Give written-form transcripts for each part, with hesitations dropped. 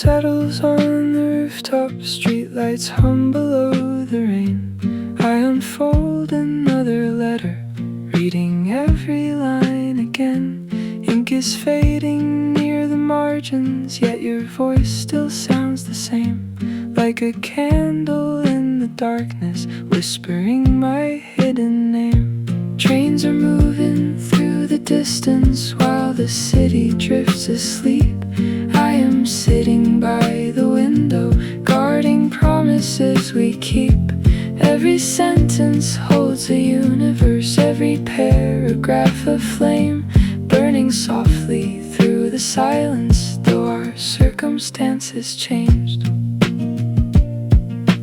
settles on the rooftop, streetlights hum below the rain. I unfold another letter, reading every line again. Ink is fading near the margins, yet your voice still sounds the same, like a candle in the darkness, whispering my hidden name. Trains are moving through the distance while the city drifts asleep. I am sitting by the window, guarding promises we keep. Every sentence holds a universe, every paragraph a flame, burning softly through the silence, though our circumstances changed.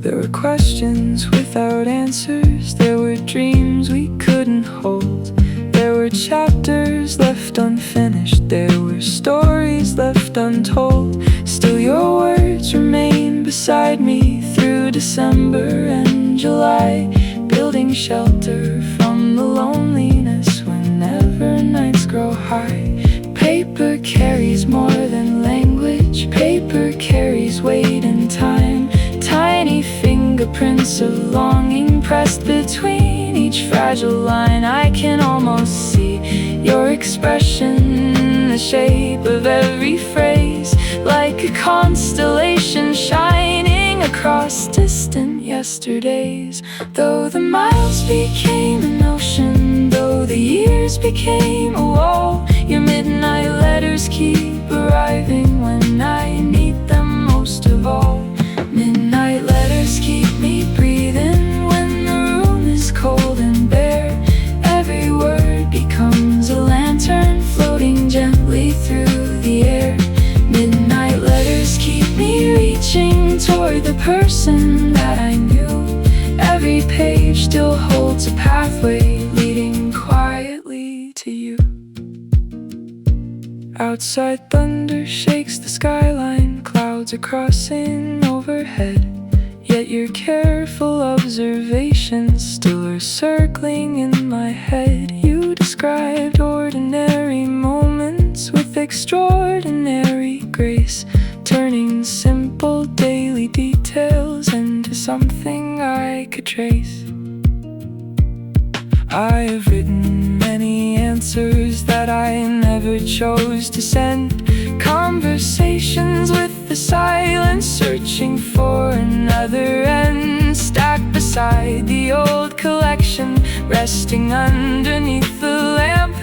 There were questions without answers, there were dreams we couldn't hold. There were chapters left unfinished, there were stories left untold. Still your words remain beside me through December and July, building shelter from the loneliness whenever nights grow high. Paper carries more than language, paper carries weight and time. Tiny fingerprints of longing pressed between each fragile line. I can almost see your expression in the shape of every phrase, like a constellation shining across distant yesterdays. Though the miles became an ocean, though the years became a wall, your midnight letters keep arriving when I need them most of all. Midnight letters keep me breathing when the room is cold and bare. Every word becomes a lantern floating gently through the air. Midnight letters keep me reaching toward the person that I knew. Every page still holds a pathway leading quietly to you. Outside, thunder shakes the skyline, clouds are crossing overhead, yet your careful observations still are circling in my head. You described ordinary moments with extraordinary grace, turning simple daily details into something I could trace. I have written many answers that I never chose to send, conversations with the silence, searching for another end. Stacked beside the old collection, resting underneath the lamp,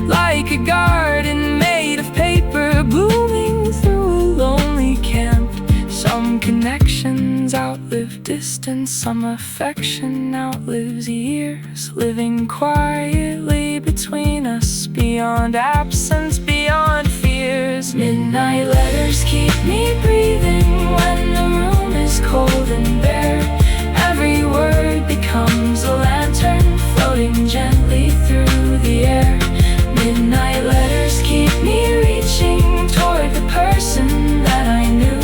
like a garden made of paper, blooming through a lonely camp. Some connections outlive distance, some affection outlives years, living quietly between us, beyond absence, beyond fears. Midnight letters keep me breathing when the room is cold and bare. Every word becomes a lantern floating gently through the air. Midnight letters keep me reaching toward the person that I knew.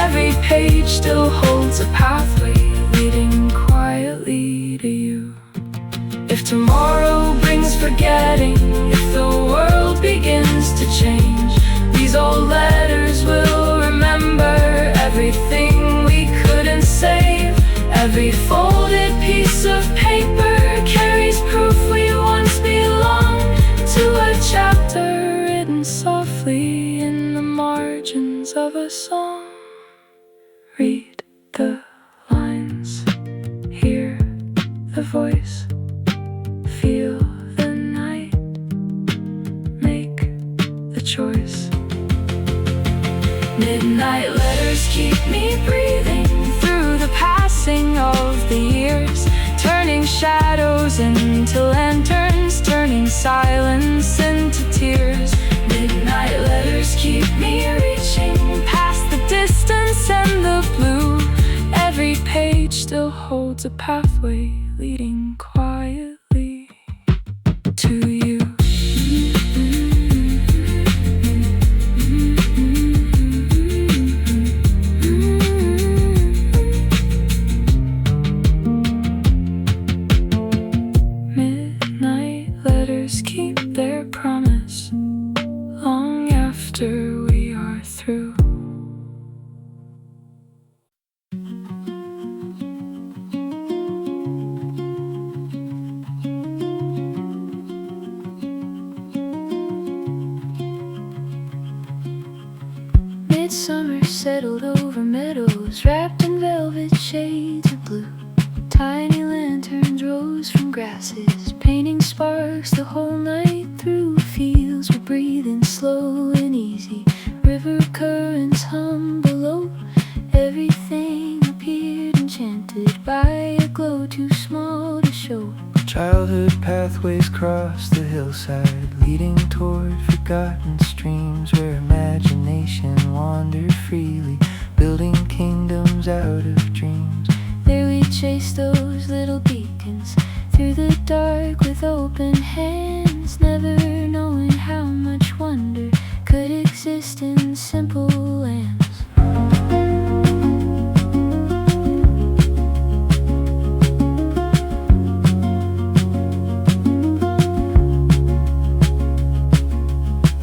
Every page still holds a pathway leading quietly to you. If tomorrow brings forgetting, if the world begins to change, these old letters will remember everything we couldn't save. Every folded piece of paper carries proof we once belonged to a chapter written softly in the margins of a song. Read the lines, hear the voice, feel the night, make the choice. Midnight letters keep me breathing through the passing of the years, turning shadows into lanterns, turning silence into tears. Midnight letters keep me reaching past the distance and the blue. Every page still holds a pathway leading quietly to you. Midnight letters keep their promise long after we are through. Midsummer settled over meadows wrapped in velvet shades of blue. Tiny lanterns rose from grasses, painting sparks the whole night through. Fields were breathing slow and easy, river currents hum below. Everything appeared enchanted by a glow too small to show. Childhood pathways crossed the hillside, leading toward forgotten streams where imagination wandered freely, building kingdoms out of dreams. There we chased those little beacons through the dark with open hands, never knowing how much wonder could exist in simple lands.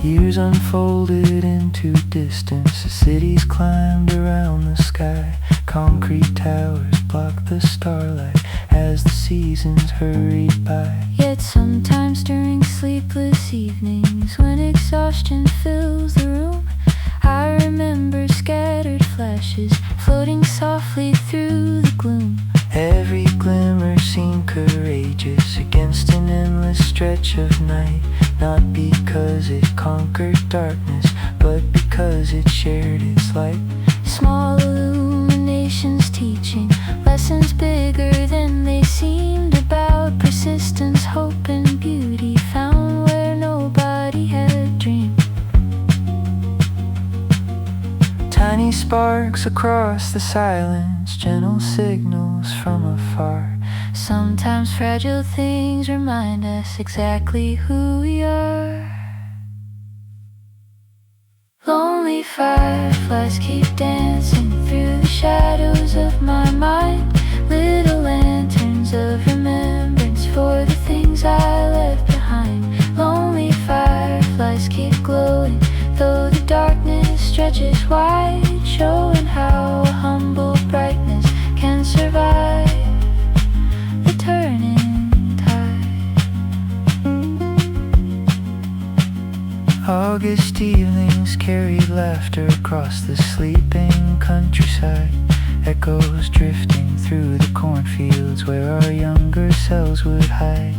Years unfolded into distance, the cities climbed around the sky. Concrete towers blocked the starlight as the seasons hurried by. Yet sometimes during sleepless evenings, when exhaustion fills the room, I remember scattered flashes floating softly through the gloom. Every glimmer seemed courageous against an endless stretch of night, not because it conquered darkness, but because it shared its light. Small illuminations teaching lessons bigger than they seemed, about persistence, hope, and beauty found where nobody had dreamed. Tiny sparks across the silence, gentle signals from afar. Sometimes fragile things remind us exactly who we are. Lonely fireflies keep dancing through the shadows of my mind, little lanterns of remembrance for the things I left behind. Lonely fireflies keep glowing, though the darkness stretches wide, showing how a humble brightness can survive the turning tide. August evenings carried laughter across the sleeping countryside, echoes drifting through the cornfields where our younger selves would hide.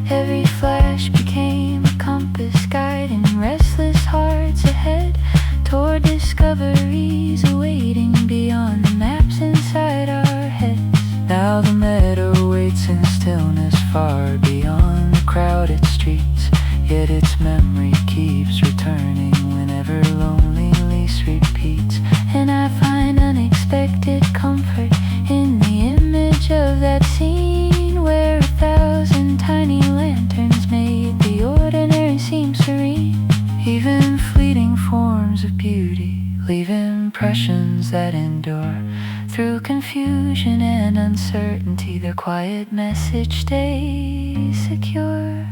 Every flash became a compass, guiding restless hearts ahead toward discoveries awaiting beyond the maps inside our heads. Now the meadow waits in stillness far beyond the crowded streets, yet its memory keeps returning whenever loneliness repeats. And I find unexpected comfort in the image of that scene where 1,000 tiny lanterns made the ordinary seem serene. Even fleeting forms of beauty leave impressions that endure. Through confusion and uncertainty, their quiet message stays secure.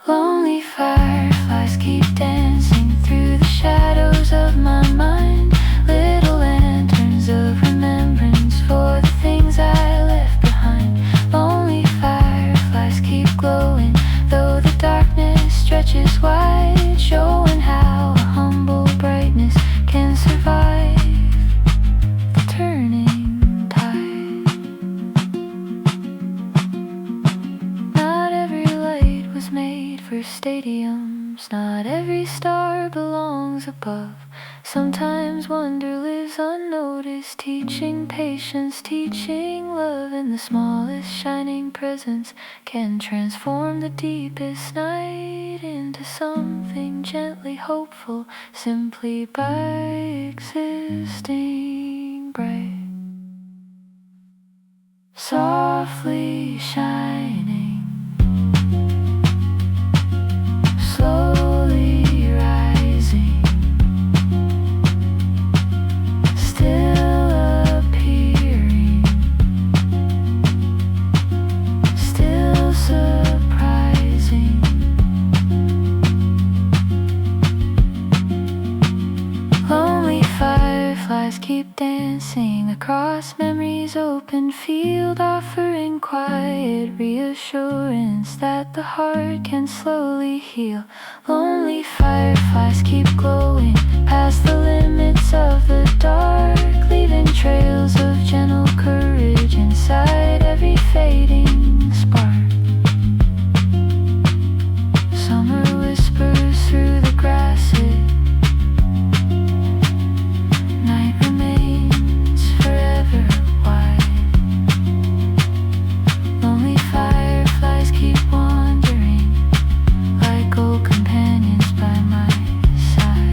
Lonely fireflies keep dancing through the shadows of my mind, little lanterns of remembrance for the things I left behind. Lonely fireflies keep glowing, though the darkness stretches wide, showing how a humble brightness can survive the turning tide. Not every light was made for stadiums, not every star belongs above. Sometimes wonder lives unnoticed, teaching patience, teaching love, and the smallest shining presence can transform the deepest night into something gently hopeful, simply by existing bright. Softly shining, slowly rising, still appearing, still surprising. Lonely fireflies keep dancing across memory's open field, offering quiet reassurance that the heart can slowly heal. Lonely fireflies keep glowing past the limits of the dark, leaving trails of gentle courage inside every fading spark. Summer whispers through the grasses, night remains forever wide. Lonely fireflies keep wandering like old companions by my side.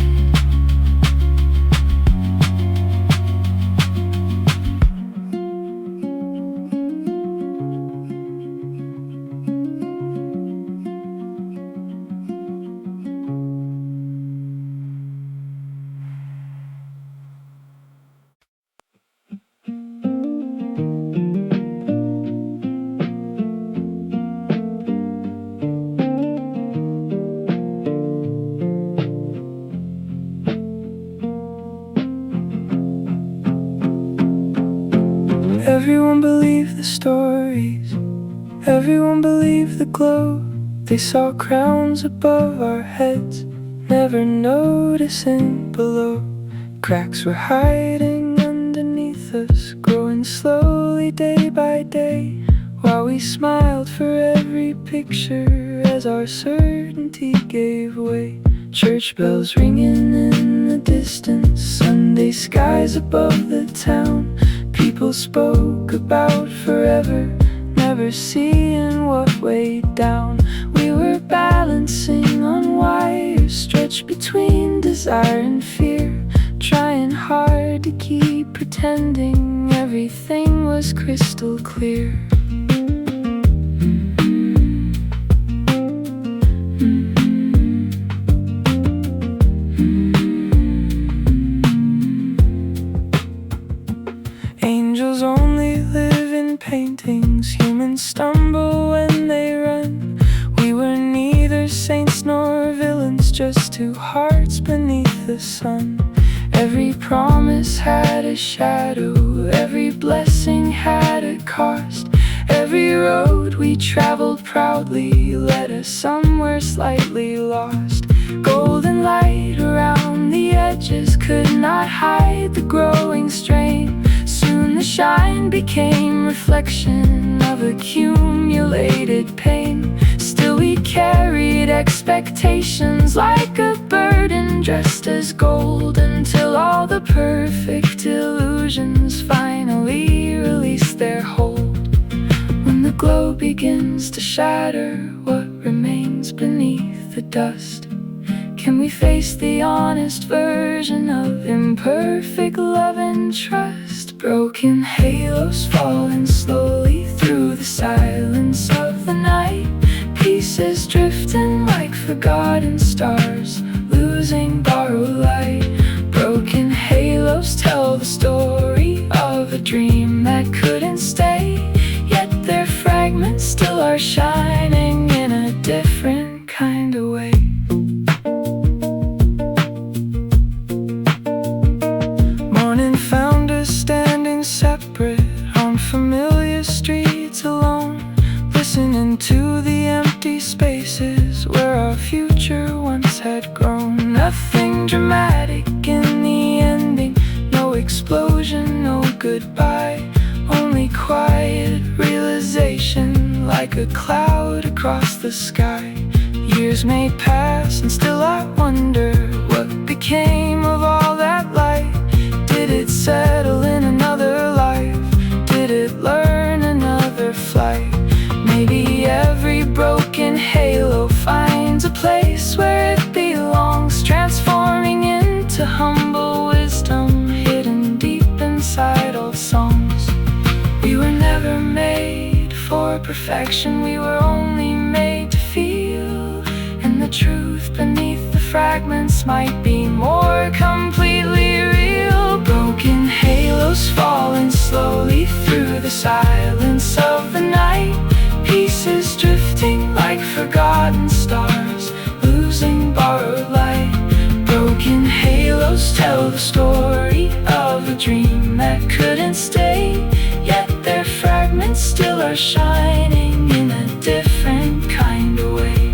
Everyone believed the stories, everyone believed the glow. They saw crowns above our heads, never noticing below. Cracks were hiding underneath us, growing slowly day by day, while we smiled for every picture as our certainty gave way. Church bells ringing in the distance, Sunday skies above the town. People spoke about forever, never seeing what weighed down. We were balancing on wires, stretched between desire and fear, trying hard to keep pretending everything was crystal clear. Angels only live in paintings, humans stumble when they run. We were neither saints nor villains, just two hearts beneath the sun. Every promise had a shadow, every blessing had a cost. Every road we traveled proudly led us somewhere slightly lost. Golden light around the edges could not hide the growing strain. Soon the shine became reflection of accumulated pain. Still we carried expectations like a burden dressed as gold, until all the perfect illusions finally released their hold. When the glow begins to shatter what remains beneath the dust, can we face the honest version of imperfect love and trust? Broken halos falling slowly through the silence of the night, pieces drifting like forgotten stars, losing borrowed light. Broken halos tell the story of a dream that couldn't stay, yet their fragments still are shining in a different kind of way. Morning found us standing separate on familiar streets alone, listening to the empty spaces where our future once had grown. Nothing dramatic in the ending, no explosion, no goodbye, only quiet realization like a cloud across the sky. Years may pass and still I wonder what became of all that light. Did it settle in another life? Did it learn another flight? Maybe every broken halo finds a place where it belongs, transforming into humble wisdom hidden deep inside old songs. We were never made for perfection, we were only made to feel, and the truth beneath the fragments might be more completely real. Broken halos falling slowly through the silence of the night, pieces drifting like forgotten stars, losing borrowed light. Broken halos tell the story of a a dream that couldn't stay, yet their fragments still are shining in a different kind of way.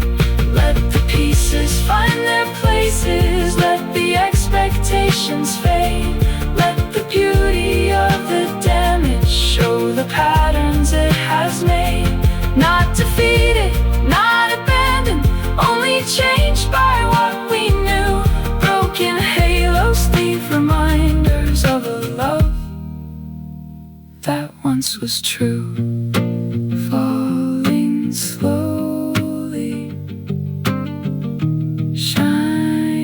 Let the pieces find their places, let the expectations fade, let the beauty of the damage show the patterns it has made. Not defeated, not abandoned, only changed by what we knew. Broken halos leave reminders of a love that once was true. Falling slowly, shining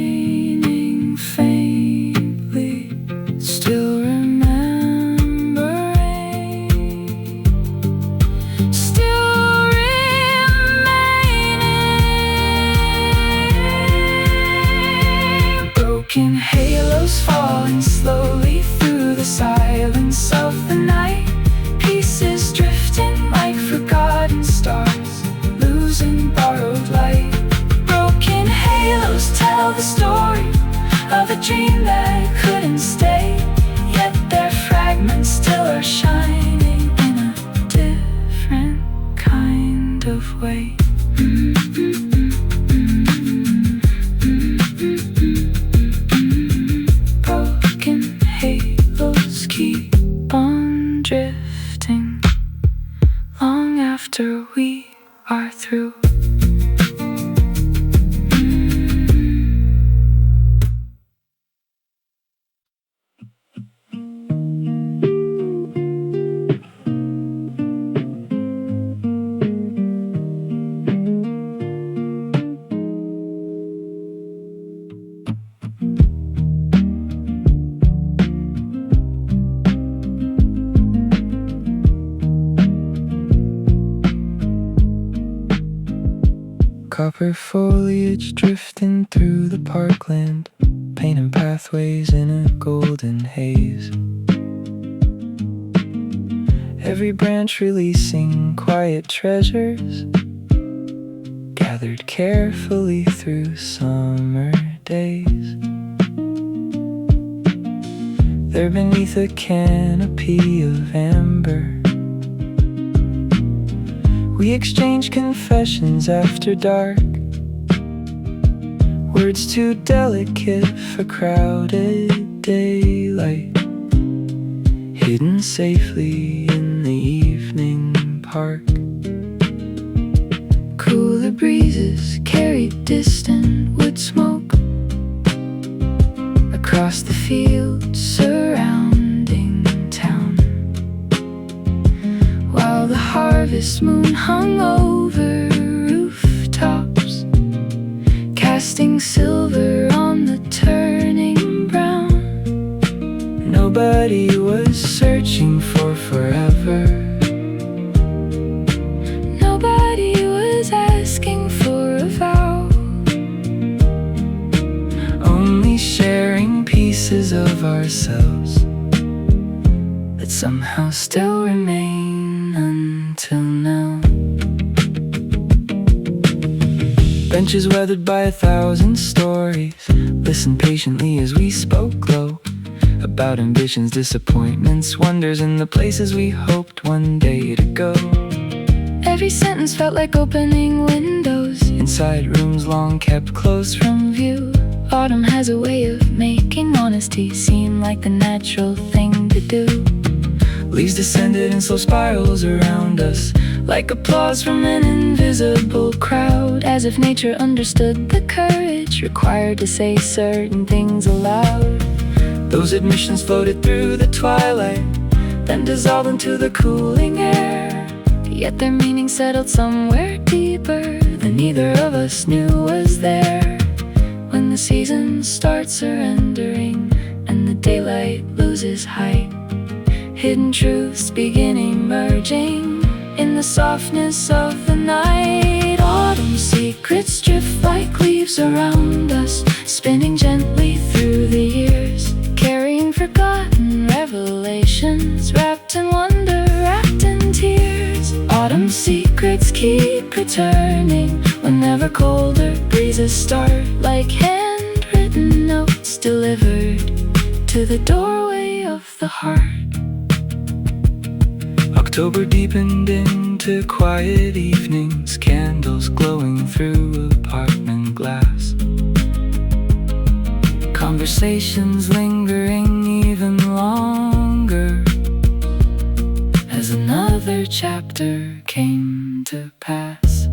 faintly, still remembering, still remaining. Broken halos falling slowly through the silence of the night, pieces drifting like forgotten stars, losing borrowed light. Broken halos tell the story of a dream that couldn't stay, yet their fragments still are shining in a different kind of way. Broken halos keep on drifting long after we are through. Copper foliage drifting through the parkland, painting pathways in a golden haze. Every branch releasing quiet treasures, gathered carefully through summer days. There beneath a canopy of amber, we exchange confessions after dark, words too delicate for crowded daylight, hidden safely in the evening park. Cooler breezes carry distant wood smoke across the fields surrounding town, while the harvest moon hung over rooftops, casting silver on the turning brown. Nobody was searching for forever, nobody was asking for a vow, only sharing pieces of ourselves that somehow still remain until now. Benches weathered by 1,000 stories, listen patiently as we spoke low about ambitions, disappointments, wonders, and the places we hoped one day to go. Every sentence felt like opening windows inside rooms long kept closed from view. Autumn has a way of making honesty seem like the natural thing to do. Leaves descended in slow spirals around us, like applause from an invisible crowd, as if nature understood the courage required to say certain things aloud. Those admissions floated through the twilight, then dissolved into the cooling air, yet their meaning settled somewhere deeper than neither of us knew was there. When the season starts surrendering and the daylight loses height, hidden truths begin emerging in the softness of the night. Autumn secrets drift like leaves around us, spinning gently through the years, carrying forgotten revelations, wrapped in wonder, wrapped in tears. Autumn secrets keep returning whenever colder breezes start, like handwritten notes delivered to the doorway of the heart. October deepened into quiet evenings, candles glowing through apartment glass. Conversations lingering even longer as another chapter came to pass.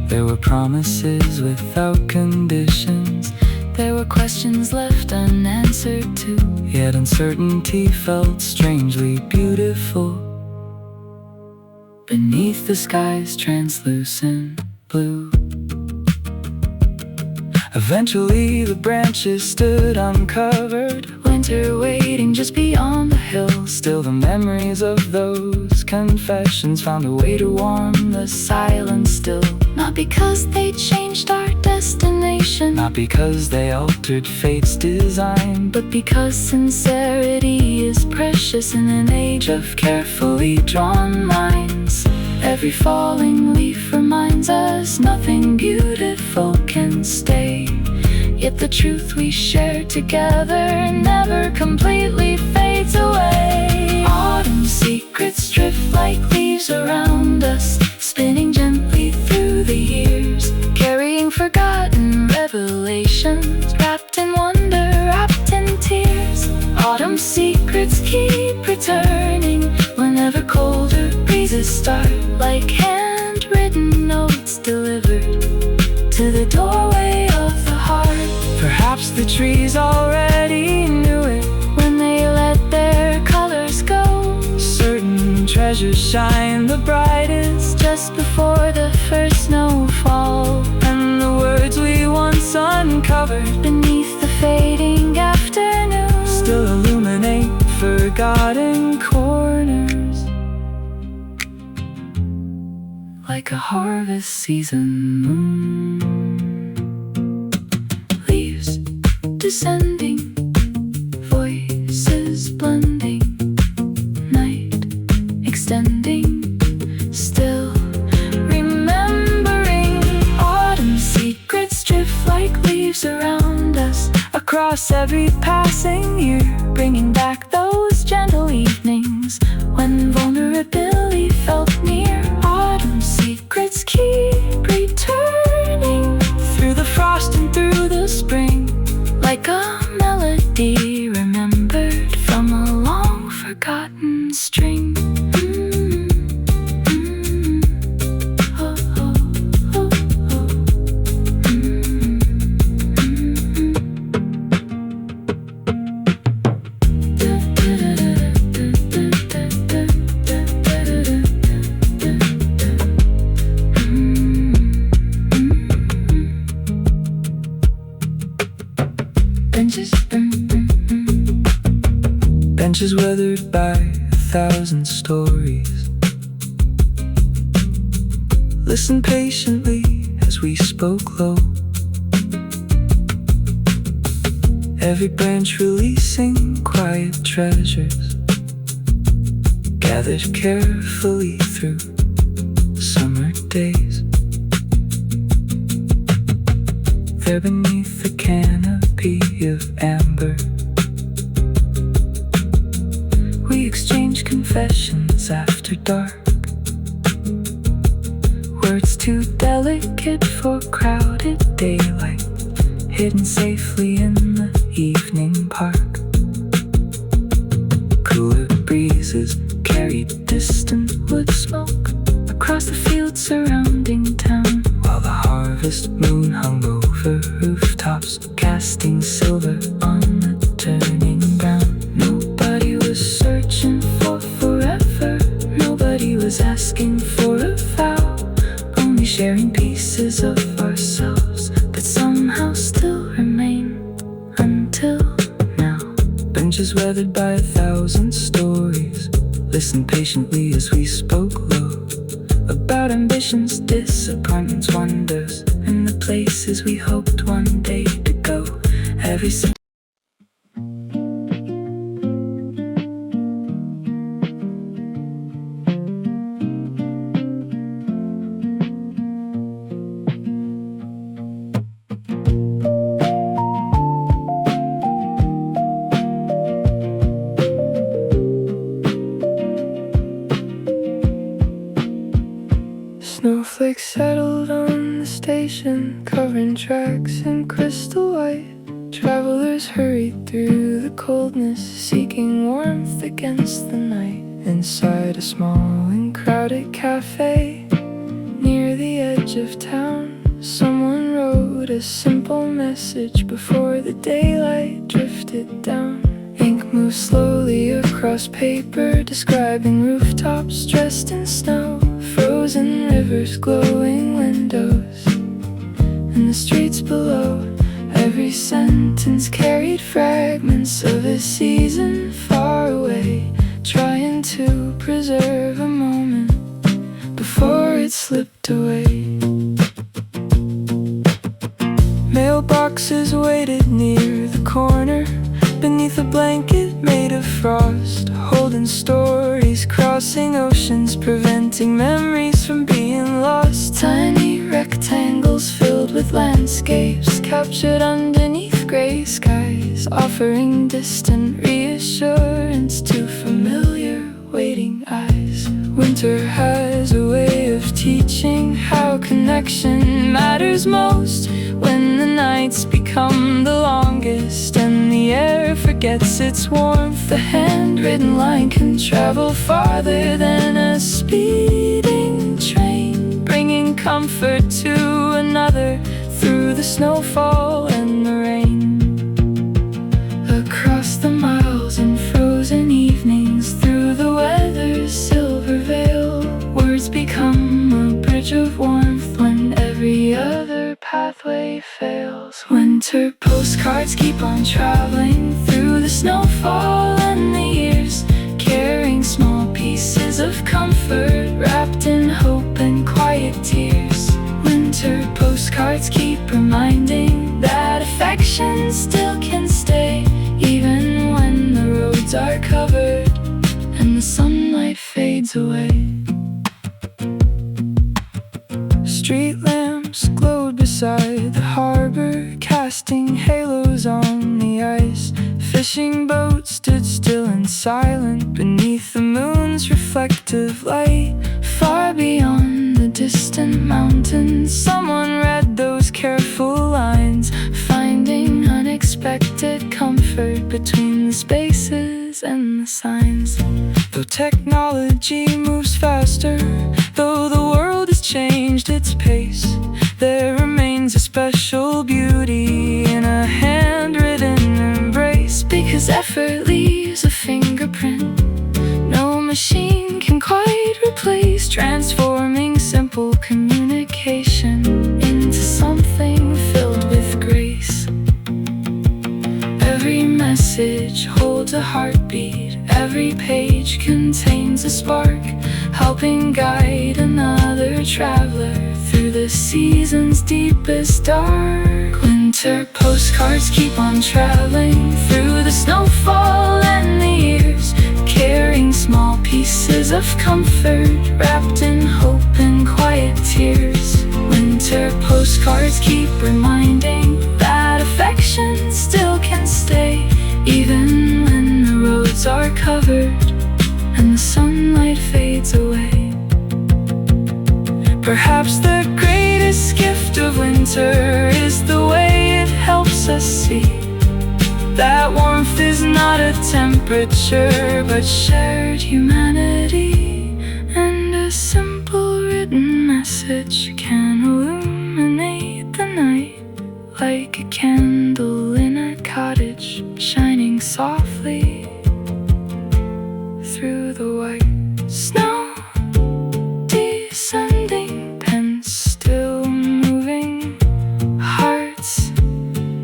There were promises without conditions. There were questions left unanswered too. Yet uncertainty felt strangely beautiful beneath the sky's translucent blue. Eventually the branches stood uncovered, winter waiting just beyond the hill. Still the memories of those confessions found a way to warm the silence still. Not because they changed our destination, not because they altered fate's design, but because sincerity is precious in an age of carefully drawn lines. Every falling leaf reminds us nothing beautiful can stay. Yet the truth we share together never completely fades away. Autumn secrets drift like leaves around us, spinning gently through the years, carrying forgotten revelations, wrapped in wonder, wrapped in tears. Autumn secrets keep returning whenever colder breezes start, like handwritten notes delivered to the doorway of the heart. Perhaps the trees already knew it when they let their colors go. Certain treasures shine the brightest just before the first snowfall, and the words we once uncovered beneath the fading afternoon still illuminate forgotten corners, like a harvest season moon. Leaves descending, voices blending, night extending, still remembering. Autumn secrets drift like leaves around us, across every passing year, bringing back those gentle evenings when vulnerability felt near. Autumn secrets keep returning through the frost and through the spring, like a melody remembered from a long forgotten string. Oh, oh, oh, oh. Benches weathered by 1,000 stories. Listen patiently as we spoke low, every branch releasing quiet treasures, gathered carefully through summer days. There beneath the canopy of amber, we exchange confessions after dark, words too delicate for crowded daylight, hidden safely in the evening park. Cooler breezes carried distant wood smoke across the fields surrounding town, while the harvest moon hung over rooftops, casting silver on the turning ground. Nobody was searching for forever, nobody was asking for a vow, only sharing pieces of ourselves that somehow still remain until now. Benches weathered by 1,000 stories, listen patiently as we spoke low, about ambitions, disappointments, wonders, and the places we hoped one day to go. Every Snowflakes settled on the station, covering tracks in crystal white. Travelers hurried through the coldness, seeking warmth against the night. Inside a small and crowded cafe near the edge of town, someone wrote a simple message before the daylight drifted down. Ink moved slowly across paper, describing rooftops dressed in snow, frozen rivers, glowing windows, and the streets below. Every sentence carried fragments of a season far away, trying to preserve a moment before it slipped away. Mailboxes waited near the corner, beneath a blanket made of frost, holding stories, crossing oceans, preventing memories from being lost. Tiny rectangles filled with landscapes captured underneath gray skies, offering distant reassurance to familiar waiting eyes. Winter has a way of teaching how connection matters most, when the nights become the longest and the air forgets its warmth. The handwritten line can travel farther than a speeding train, bringing comfort to another through the snowfall and the rain. Across the miles and frozen evenings, through the weather's silver veil, words become a bridge of warmth when every other pathway fails. Winter postcards keep on traveling through the snowfall and the years, carrying small pieces of comfort wrapped in hope and quiet tears. Winter postcards keep reminding that affection still can stay, even when the roads are covered and the sunlight fades away. Street lamps glowed beside the harbor, casting halos on the ice. Fishing boats stood still and silent beneath the moon's reflective light. Far beyond the distant mountains, someone read those careful lines, finding unexpected comfort between the spaces and the signs. Though technology moves faster, though the world has changed its pace, there remains a special beauty in a handwritten embrace. Because effort leaves a fingerprint no machine can quite replace, transforming simple communication into something filled with grace. Every message holds a heartbeat, every page contains a spark, helping guide another traveler through the season's deepest dark. Winter postcards keep on traveling through the snowfall and the years, carrying small pieces of comfort wrapped in hope and quiet tears. Winter postcards keep reminding that affection still can stay, even when the roads are covered and the sunlight fades away. Perhaps the greatest gift of winter is the way it helps us see that warmth is not a temperature but shared humanity, and a simple written message can illuminate the night like a candle in a cottage, shining softly through the white snow. Descending, pens still moving, hearts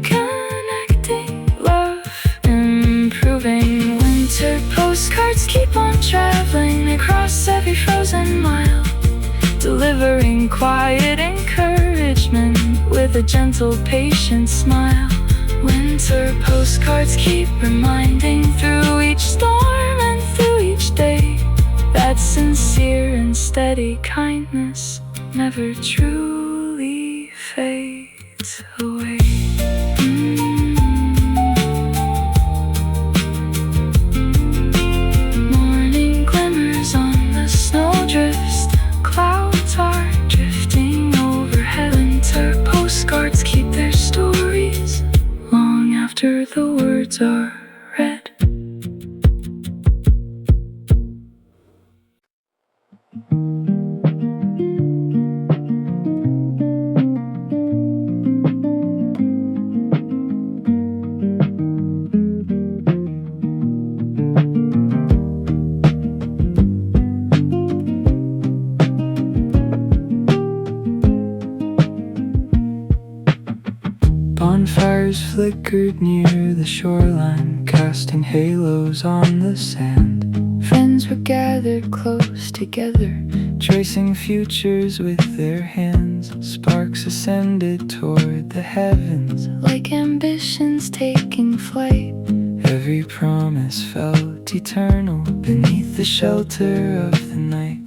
connecting, love improving. Winter postcards keep on traveling across every frozen mile, delivering quiet encouragement with a gentle, patient smile. Winter postcards keep reminding through each storm and through each day that sincere and steady kindness never truly fades away. Morning glimmers on the snowdrifts, clouds are drifting flickered near the shoreline, casting halos on the sand. Friends were gathered close together, tracing futures with their hands. Sparks ascended toward the heavens, like ambitions taking flight. Every promise felt eternal beneath the shelter of the night.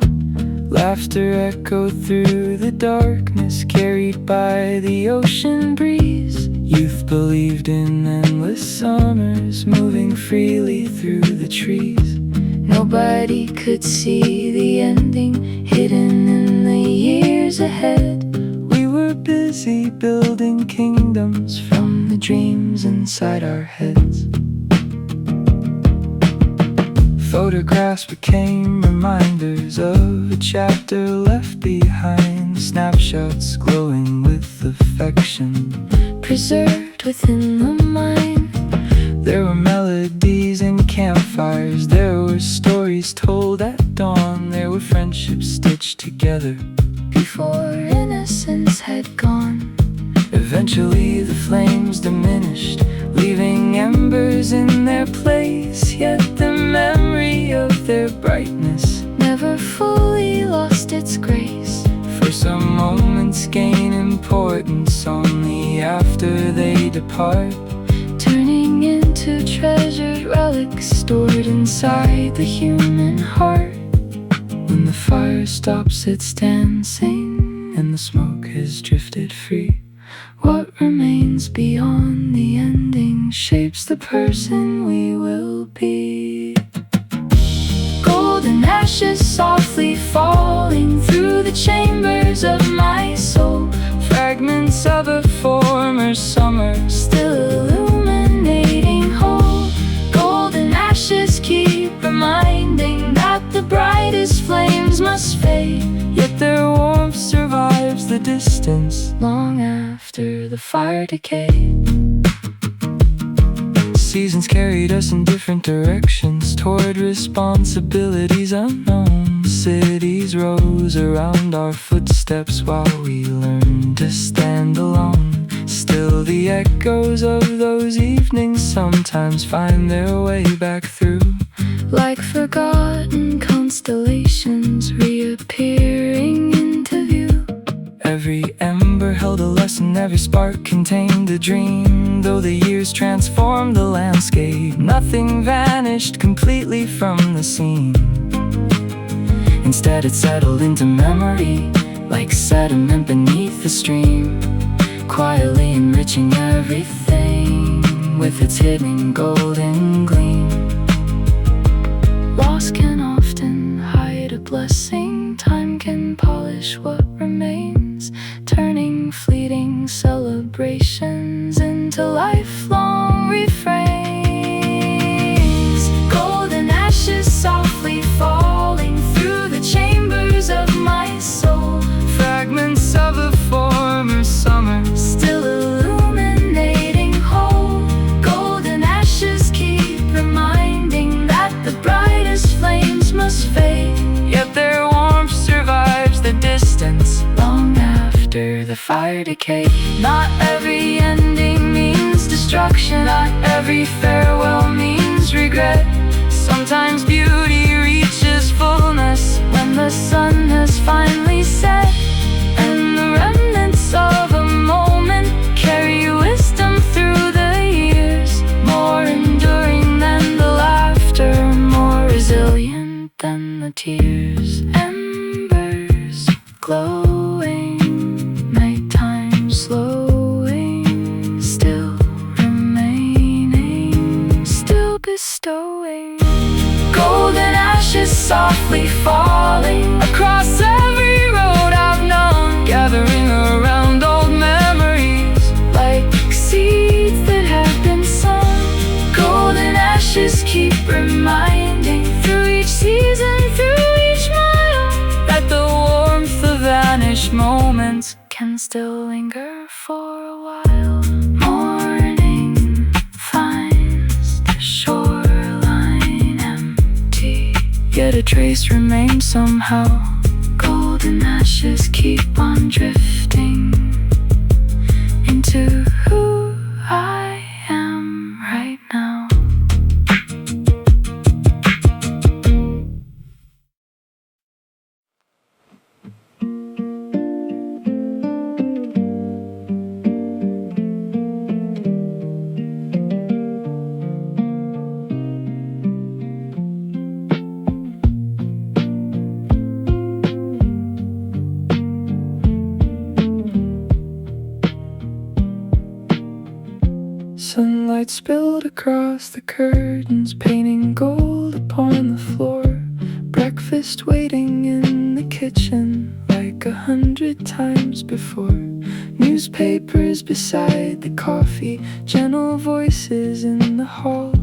Laughter echoed through the darkness, carried by the ocean breeze. Youth believed in endless summers, moving freely through the trees. Nobody could see the ending, hidden in the years ahead. We were busy building kingdoms from the dreams inside our heads. Photographs became reminders of a chapter left behind, snapshots glowing with affection, preserved within the mind. There were melodies and campfires, there were stories told at dawn, there were friendships stitched together before innocence had gone. Eventually the flames diminished, leaving embers in their place, yet the memory of their brightness never fully lost its grace. For some moments gain importance only after they depart, turning into treasured relics stored inside the human heart. When the fire stops its dancing and the smoke has drifted free, what remains beyond the ending shapes the person we will be. Golden ashes softly falling through the chambers of my soul, fragments of a former summer still illuminating whole. Golden ashes keep reminding that the brightest flames must fade, yet their warmth survives the distance long after the fire decayed. Seasons carried us in different directions toward responsibilities unknown. Cities rose around our footsteps while we learned to stand alone. Still the echoes of those evenings sometimes find their way back through, like forgotten constellations reappearing into view. Every ember held a lesson, every spark contained a dream. Though the years transformed the landscape, nothing vanished completely from the scene. Instead it settled into memory, like sediment beneath the stream, quietly enriching everything with its hidden golden gleam. Loss can often hide a blessing, time can polish what remains, turning fleeting celebrations into lifelong refrains. Golden ashes softly falling through the chambers of my soul, fragments of a former summer still illuminating whole. Golden ashes keep reminding that the brightest flames must fade, yet their warmth survives the distance long after the fire decay. Not every ending means destruction, not every farewell means regret. Sometimes beauty reaches fullness when the sun has finally set, and the remnants of a moment carry wisdom through the years, more enduring than the laughter, more resilient than the tears. Embers glowing, nighttime slowing, still remaining, still bestowing. Golden ashes softly falling across every road I've known, gathering around old memories like seeds that have been sown. Golden ashes keep reminding through each season, through each mile, that the warmth of vanished moments can still linger for a while. Morning finds the shoreline empty, yet a trace remains somehow. Golden ashes keep on drifting into who I Sunlight spilled across the curtains, painting gold upon the floor. Breakfast waiting in the kitchen like 100 times before. Newspapers beside the coffee, gentle voices in the hall.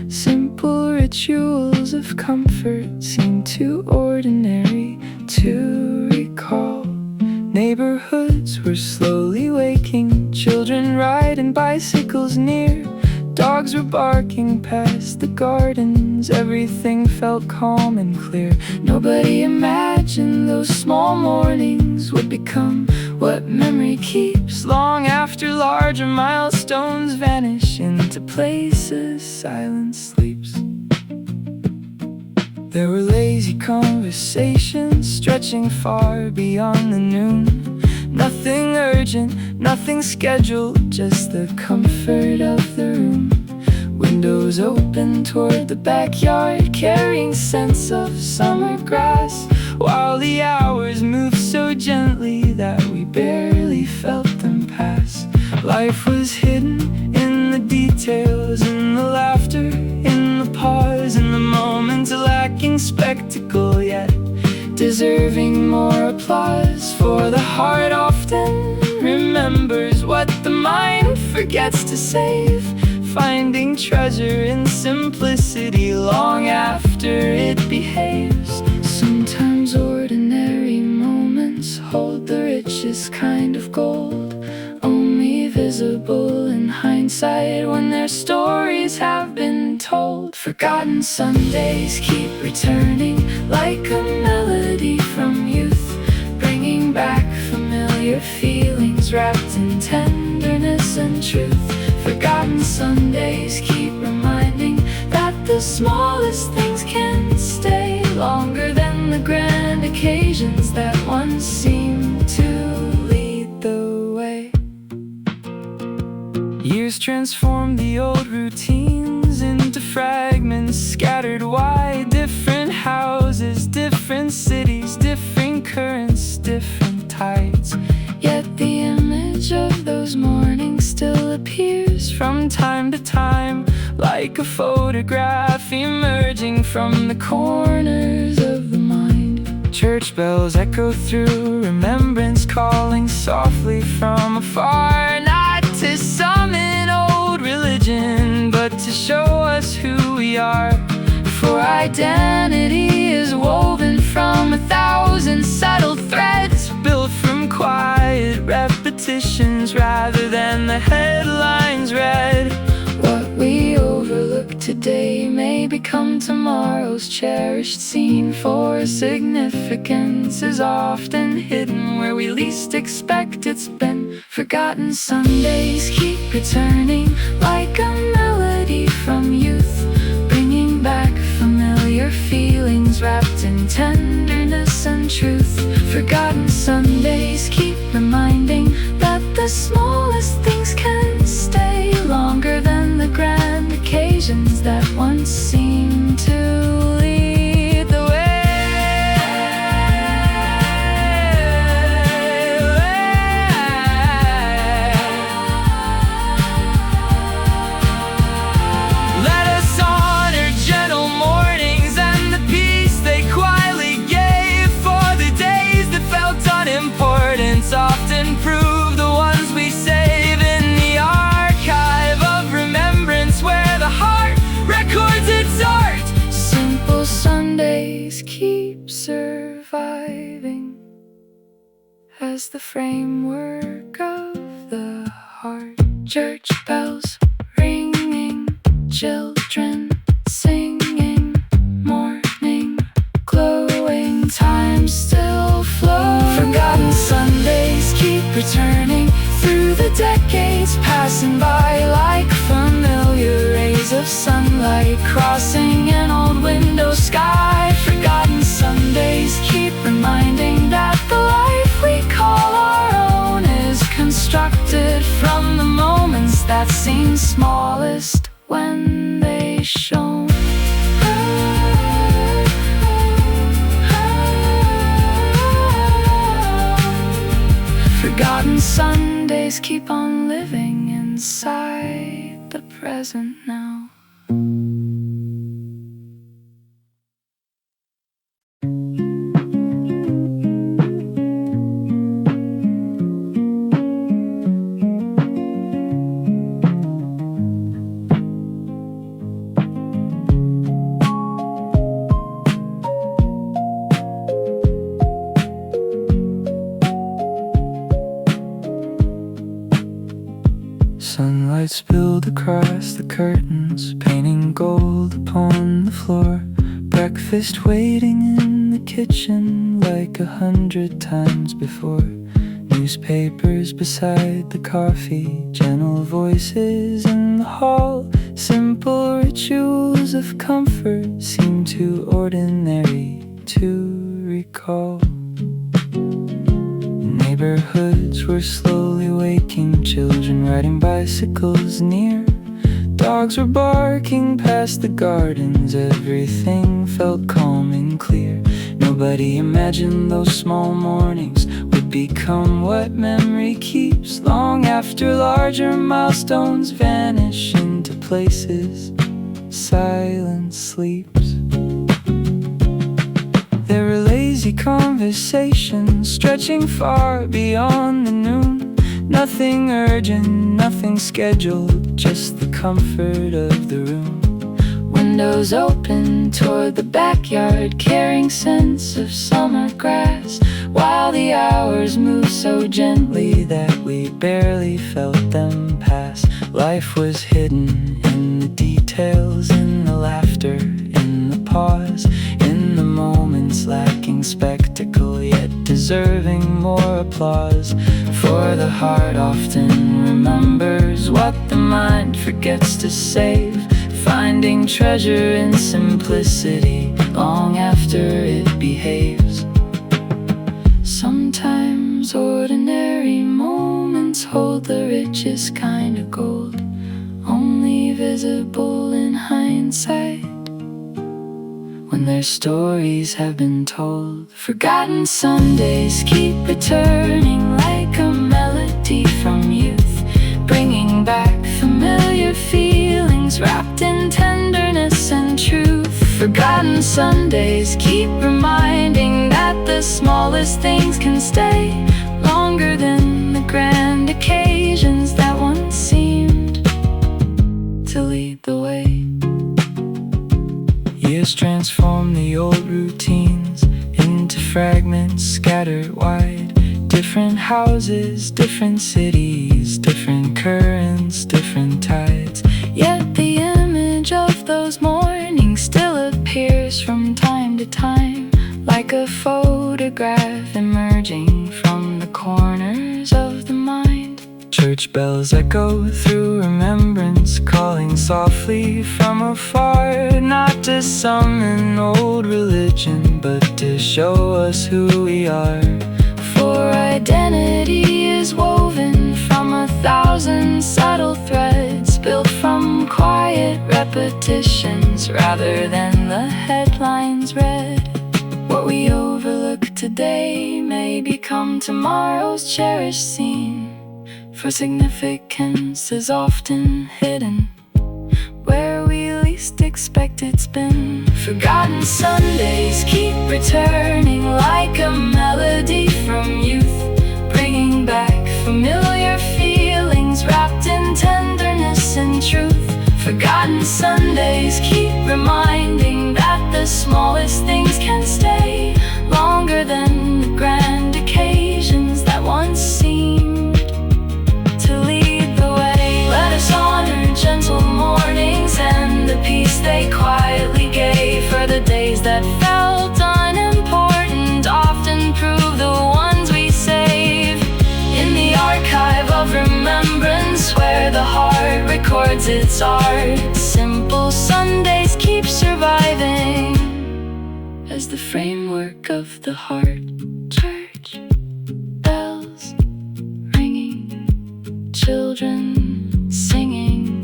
Simple rituals of comfort seem too ordinary to recall. Neighborhoods were slowly waking, children riding bicycles near. Dogs were barking past the gardens, everything felt calm and clear. Nobody imagined those small mornings would become what memory keeps. Long after larger milestones vanish into places silence sleeps. There were lazy conversations stretching far beyond the noon. Nothing urgent, nothing scheduled, just the comfort of the room. Windows open toward the backyard, carrying scents of summer grass, while the hours moved so gently that we barely felt them pass. Life was hidden in the details, in the laughter, in the pause, in the moments lacking spectacle, yet deserving more applause. For the heart often remembers what the mind forgets to save, finding treasure in simplicity long after it behaves. Sometimes ordinary moments hold the richest kind of gold, only visible in hindsight when their stories have been told. Forgotten Sundays keep returning like a melody from youth, bringing back familiar feelings wrapped in tenderness and truth. Forgotten Sundays keep reminding that the smallest things can stay longer than the grand occasions that once seemed to lead the way. Years transform the old routines into fragments scattered wide. Different houses, different cities, different currents, different tides. Yet the image of those mornings still appears from time to time, like a photograph emerging from the corners of the mind. Church bells echo through remembrance, calling softly from afar, not to summon old religion, but to show us who we are. For identity is woven from 1,000 subtle threads, built from quiet repetitions rather than the headlines read. What we overlook today may become tomorrow's cherished scene, for significance is often hidden where we least expect it's been. Forgotten Sundays keep returning like a melody from youth, bringing back familiar feelings wrapped in tenderness and truth. Forgotten Sundays keep reminding that the smallest things can stay longer than the grand occasions that once seemed to lead the way. Let us honor gentle mornings and the peace they quietly gave, for the days that felt unimportant often prove the ones we save in the archive of remembrance where the heart records its art. Simple Sundays keep surviving as the framework of the heart. Church bells ringing, children singing, morning glowing, time still flows. Forgotten Sundays keep returning through the decades, passing by like familiar rays of sunlight crossing an old window sky. Forgotten Sundays keep reminding that the life we call our own is constructed from the moments that seem smallest when they shone. Forgotten Sundays keep on living inside the present. present now. Sunlight spilled across the curtains, painting gold upon the floor. Breakfast waiting in the kitchen like 100 times before. Newspapers beside the coffee, gentle voices in the hall. Simple rituals of comfort seem too ordinary to recall. Neighborhoods were slowly waking, children riding bicycles near. Dogs were barking past the gardens, everything felt calm and clear. Nobody imagined those small mornings would become what memory keeps. Long after larger milestones vanish into places, silence sleeps. There were lazy conversations stretching far beyond the noon. Nothing urgent, nothing scheduled, just the comfort of the room. Windows open toward the backyard, carrying scents of summer grass, while the hours moved so gently that we barely felt them pass. Life was hidden in the details, in the laughter, in the pause, in the moments lacking spectacle, yet deserving more applause. For the heart often remembers what the mind forgets to save, finding treasure in simplicity long after it behaves. Sometimes ordinary moments hold the richest kind of gold, only visible in hindsight when their stories have been told. Forgotten Sundays keep returning like a melody from youth, bringing back familiar feelings wrapped in tenderness and truth. Forgotten Sundays keep reminding that the smallest things can stay longer than the grand occasions that once seemed to lead the way. Years transform the old routines into fragments scattered wide. Different houses, different cities, different currents, different tides. Yet the image of those mornings still appears from time to time, like a photograph emerging from the corners of the mind. Church bells echo through remembrance, calling softly from afar, not to summon old religion, but to show us who we are. For identity is woven from 1,000 subtle threads, built from quiet repetitions rather than the headlines read. What we overlook today may become tomorrow's cherished scene, for significance is often hidden where we least expect it's been. Forgotten Sundays keep returning like a melody from youth, bringing back familiar feelings wrapped in tenderness and truth. Forgotten Sundays keep reminding that the smallest things can stay longer than the grand occasions that once seemed to lead the way. Let us honor gentle mornings and the peace they quietly gave, for the days that felt unimportant often prove the ones we save. In the archive of remembrance where the heart records its art, simple Sundays keep surviving as the framework of the heart. Church bells ringing, children singing,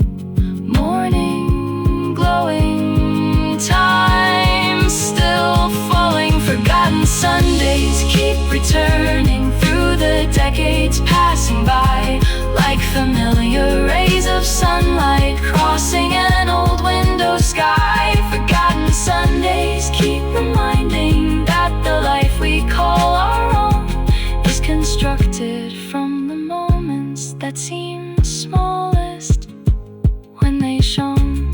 morning glowing, time still falling. Forgotten Sundays keep returning through the decades passing by, like like familiar rays of sunlight crossing an old window sky. Forgotten Sundays keep reminding that the life we call our own is constructed from the moments that seem smallest when they shone.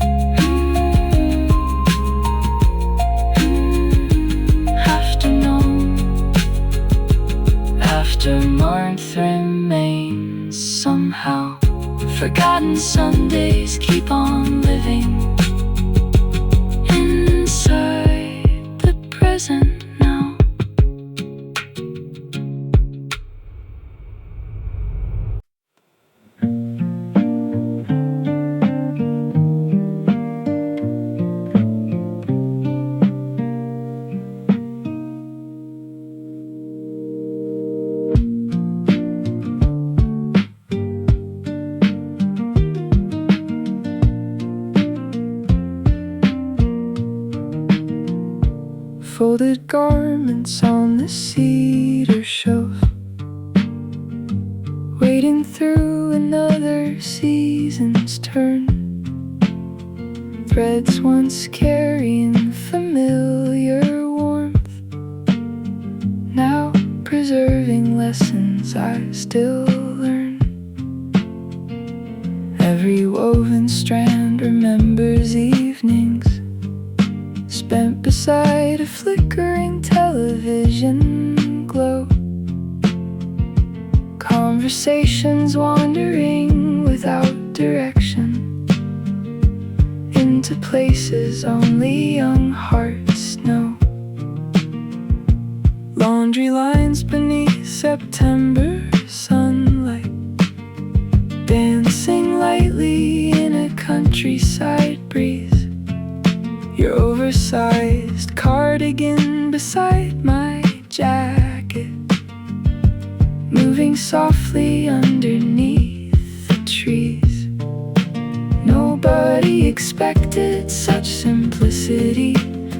Aftermath remains somehow. Forgotten Sundays keep on living inside the present now. Folded garments on the cedar shelf, waiting through another season's turn. Threads once carrying familiar warmth, now preserving lessons I still learn. Every woven strand remembers evenings spent beside a flickering television glow. Conversations wandering without direction into places only young hearts know. Laundry lines beneath September sunlight, dancing lightly in a countryside breeze. Your oversized cardigan beside my jacket, moving softly underneath the trees. Nobody expected such simplicity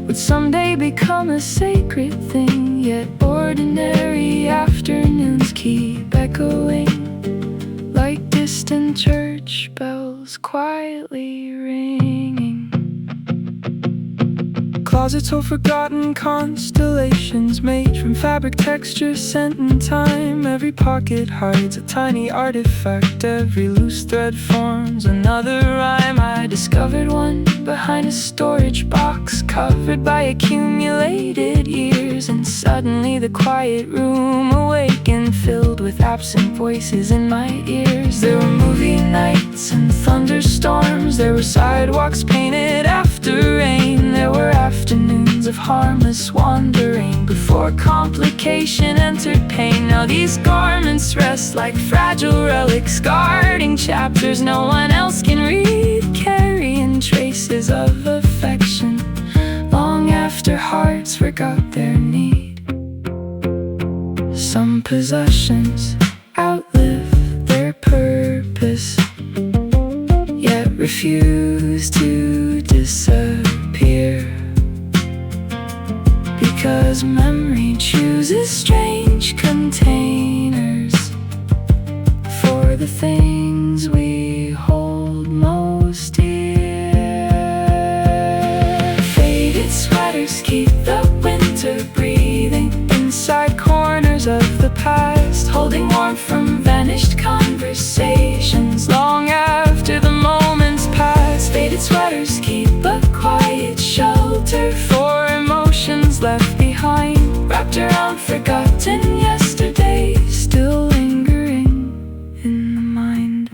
would someday become a sacred thing, yet ordinary afternoons keep echoing like distant church bells quietly ringing. Closets hold forgotten constellations made from fabric, texture, scent, and time. Every pocket hides a tiny artifact, every loose thread forms another rhyme. I discovered one behind a storage box covered by accumulated years, and suddenly the quiet room awakened, filled with absent voices in my ears. There were movie nights and thunderstorms, there were sidewalks painted after rain, there were afternoons of harmless wandering before complication entered pain. Now these garments rest like fragile relics, guarding chapters no one else can read, carrying traces of affection long after hearts forgot their need. Some possessions outlive their purpose, yet refuse to disappear, because memory chooses strange containers for the things we hold most dear. Faded sweaters keep the winter breathing inside corners of the past, holding warmth from vanished conversations long after the moments pass. Faded sweaters keep a quiet shelter for emotions left behind, wrapped around forgotten yesterdays, still lingering in the mind.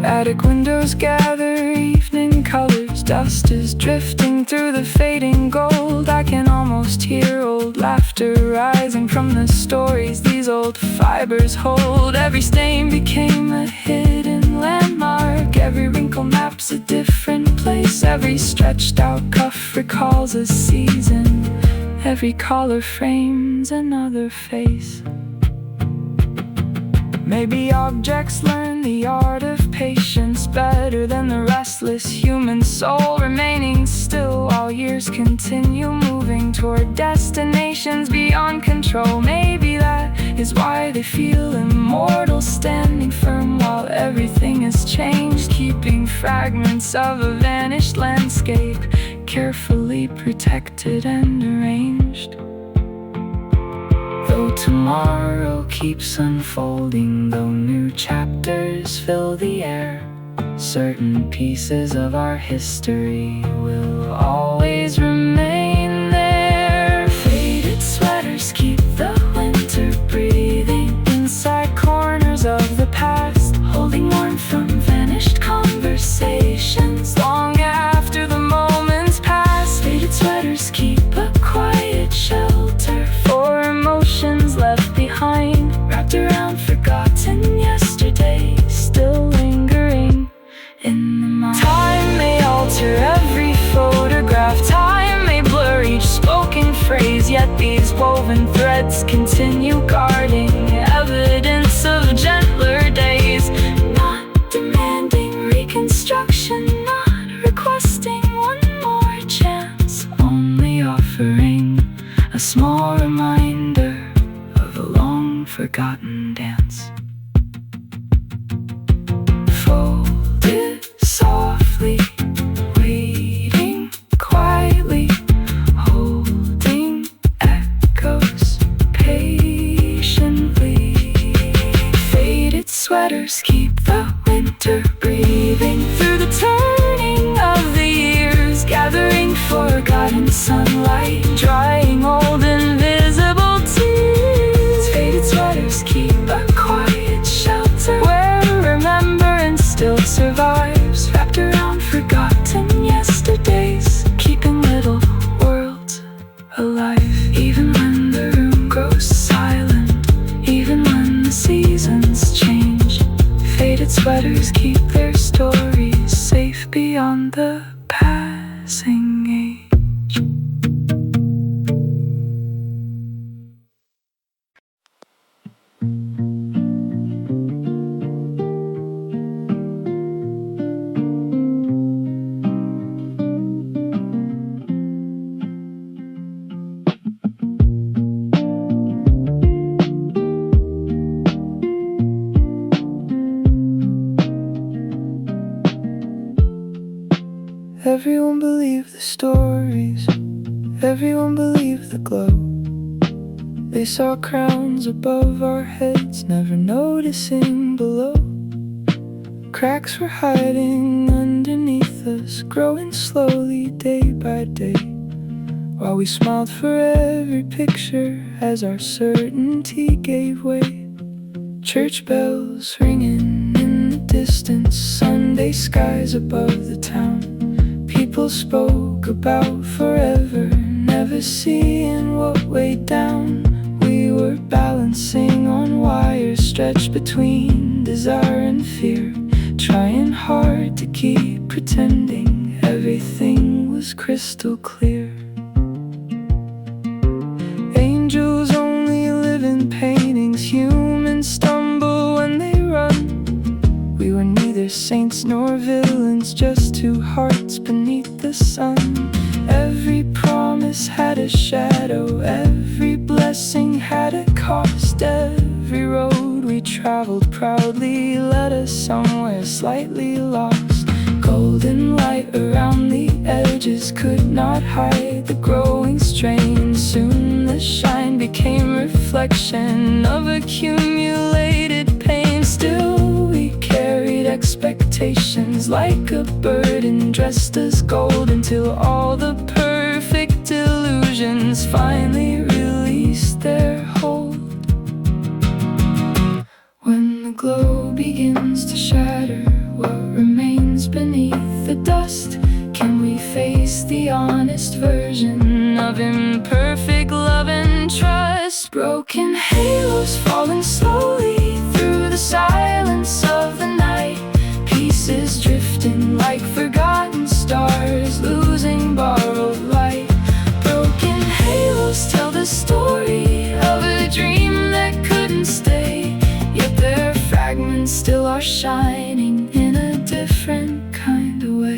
Attic windows gather evening colors, dust is drifting through the fading gold. I can almost hear old laughter rising from the stories these old fibers hold. Every stain became a hidden landmark, every wrinkle maps a different place, every stretched out cuff recalls a season, every collar frames another face. Maybe objects learn the art of patience better than the restless human soul, remaining still while years continue moving toward destinations beyond control. Maybe that is why they feel immortal, standing firm while everything has changed, keeping fragments of a vanished landscape carefully protected and arranged. Though tomorrow keeps unfolding, though new chapters fill the air, certain pieces of our history will always remain there. Faded sweaters keep the winter breathing inside corners of the past, holding warmth from vanished conversations long after the moments pass. Faded sweaters keep a quiet shelter for emotions left behind, wrapped around forgotten yesterday, still lingering in the mind. Time may alter every photograph, time may blur each spoken phrase, yet these woven threads continue guarding evidence of gentler days. Not demanding reconstruction, not requesting one more chance, only offering a small reminder of a long-forgotten dance. Folded softly, waiting quietly, holding echoes patiently. Faded sweaters keep the winter breathing through the turning of the years, gathering forgotten sunlight, drying old invisible tears. Faded sweaters keep a quiet shelter where remembrance still survives, wrapped around forgotten yesterdays, keeping little worlds alive. Even when the room grows silent, even when the seasons change, faded sweaters keep their stories safe beyond the passing age. Everyone believed the stories, everyone believed the glow. They saw crowns above our heads, never noticing below. Cracks were hiding underneath us, growing slowly day by day, while we smiled for every picture as our certainty gave way. Church bells ringing in the distance, Sunday skies above the town. People spoke about forever, never seeing what weighed down. We were balancing on wires stretched between desire and fear, trying hard to keep pretending everything was crystal clear. Angels only live in paintings, humans stumble when they run. We were neither saints nor villains, just two hearts beneath the sun. Every promise had a shadow, every blessing had a cost. Every road we traveled proudly led us somewhere slightly lost. Golden light around the edges could not hide the growing strain. Soon the shine became reflection of accumulated pain. Still we carried expectations like a burden dressed as gold, until all the perfect illusions finally released their hold. When the glow begins to shatter what remains beneath the dust, can we face the honest version of imperfect love and trust? Broken halos falling slowly through the silence of the night, pieces drifting like forgotten stars, losing borrowed light. Broken halos tell the story of a dream that couldn't stay, yet their fragments still are shining in a different kind of way.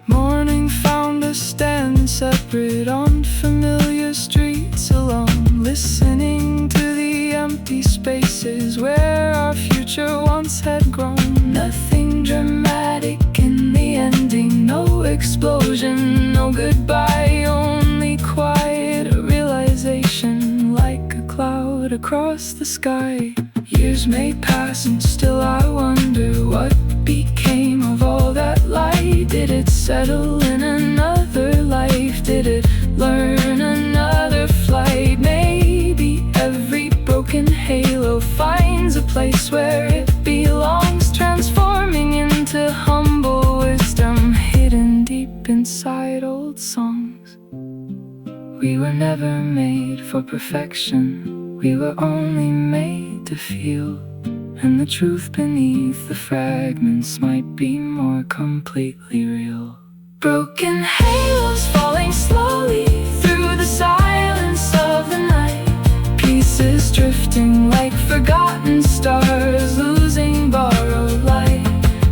Morning found us standing set desperate on familiar streets alone, listening to the empty spaces where our future once had grown. Nothing dramatic in the ending, no explosion, no goodbye, only quiet, a realization like a cloud across the sky. Years may pass and still I wonder what became of all that light. Did it settle in another life? Did it learn another flight? Maybe every broken halo finds a place where it belongs, transforming into humble wisdom hidden deep inside old songs. We were never made for perfection, we were only made to feel, and the truth beneath the fragments might be more completely real. Broken halos falling slowly through the silence of the night, pieces drifting like forgotten stars, losing borrowed light.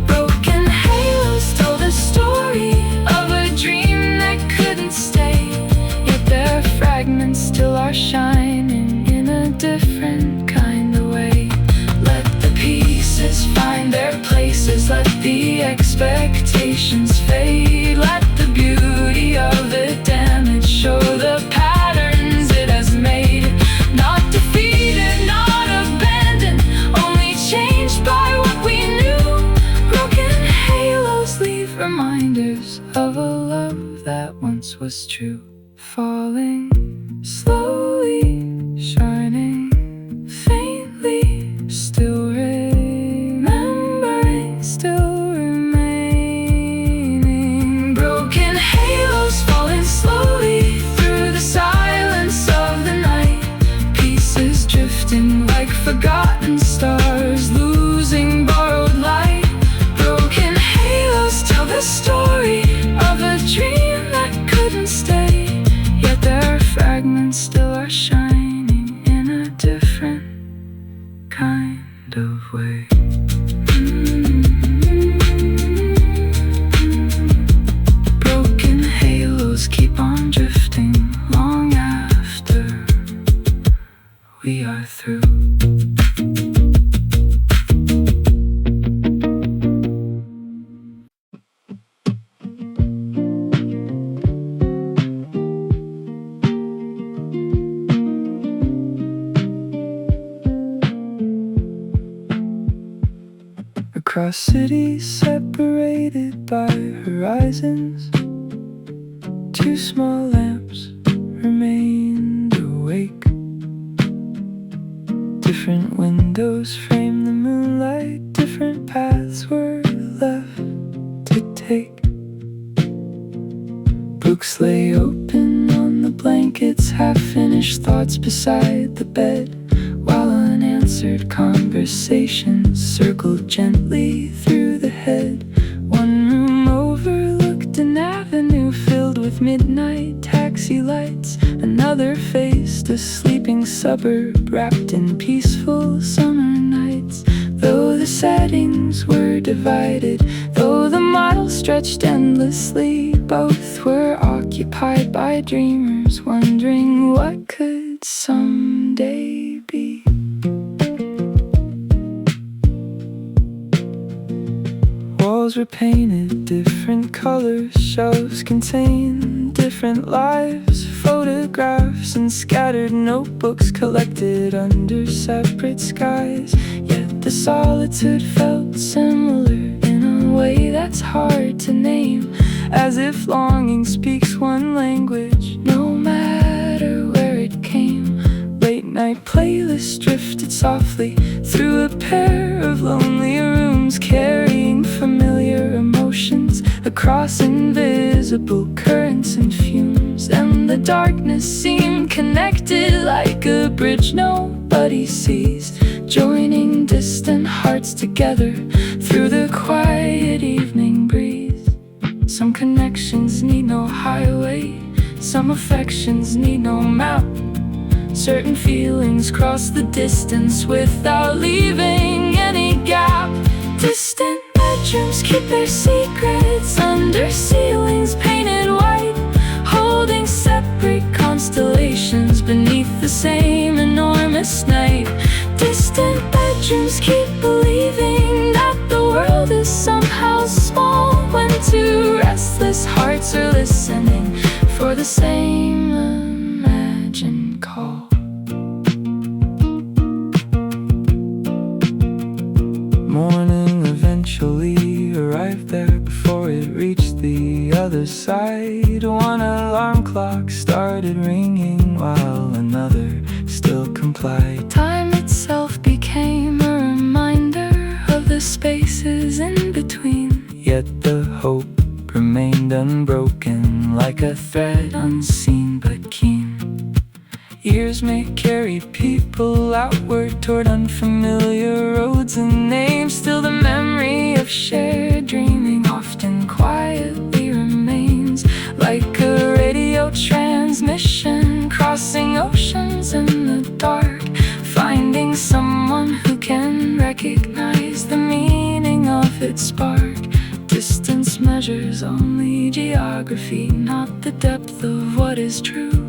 Broken halos told a story of a dream that couldn't stay, yet their fragments still are shining in a different kind of way. Let the pieces find their places, let the expectations fade, let the beauty of the damage show the patterns it has made. Not defeated, not abandoned, only changed by what we knew. Broken halos leave reminders of a love that once was true. Falling slowly, shining faintly, still remembering, still remaining. Broken halos falling slowly through the silence of the night, pieces drifting like forgotten stars, losing borrowed light. Broken halos tell the story of a dream that couldn't stay, yet their fragments still are shining in a different kind of way. Broken halos keep on drifting long after we are through. Across cities separated by horizons, two small lamps remained awake. Different windows frame the moonlight, different paths were left to take. Books lay open on the blankets, half-finished thoughts beside the bed, while unanswered conversations circled gently through the head. One room overlooked an avenue filled with midnight taxi lights. Another faced a sleeping suburb wrapped in peaceful summer nights. Though the settings were divided, though the miles stretched endlessly, both were occupied by dreamers, wondering what could someday be. Walls were painted different colors, shelves contained different lives, photographs and scattered notebooks collected under separate skies. Yet the solitude felt similar in a way that's hard to name, as if longing speaks one language, no matter where it came. Late night playlists drifted softly through a pair of lonely rooms, carrying familiar emotions across invisible currents and fumes. And the darkness seemed connected like a bridge nobody sees, joining distant hearts together through the quiet evening breeze. Some connections need no highway, some affections need no map. Certain feelings cross the distance without leaving any gap. Distant bedrooms keep their secrets under ceilings painted white, holding restless hearts are listening for the same imagined call. Morning eventually arrived there before it reached the other side. One alarm clock started ringing while another still complied. Time itself became a reminder of the spaces in between. Yet the hope remained unbroken, like a thread unseen but keen. Years may carry people outward toward unfamiliar roads and names. Still the memory of shared dreaming often quietly remains, like a radio transmission crossing oceans in the dark, finding someone who can recognize the meaning of its spark. Distance measures only geography, not the depth of what is true.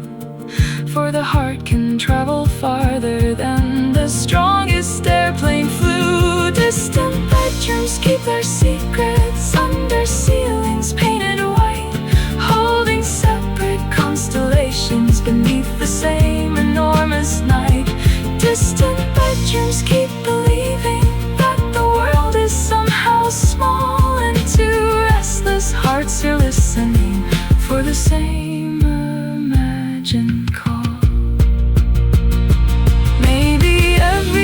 For the heart can travel farther than the strongest airplane flew. Distant bedrooms keep their secrets under ceilings painted white, holding separate constellations beneath the same enormous night. Distant bedrooms keep believing that the world is somehow small, and two restless hearts are listening for the same imagined call.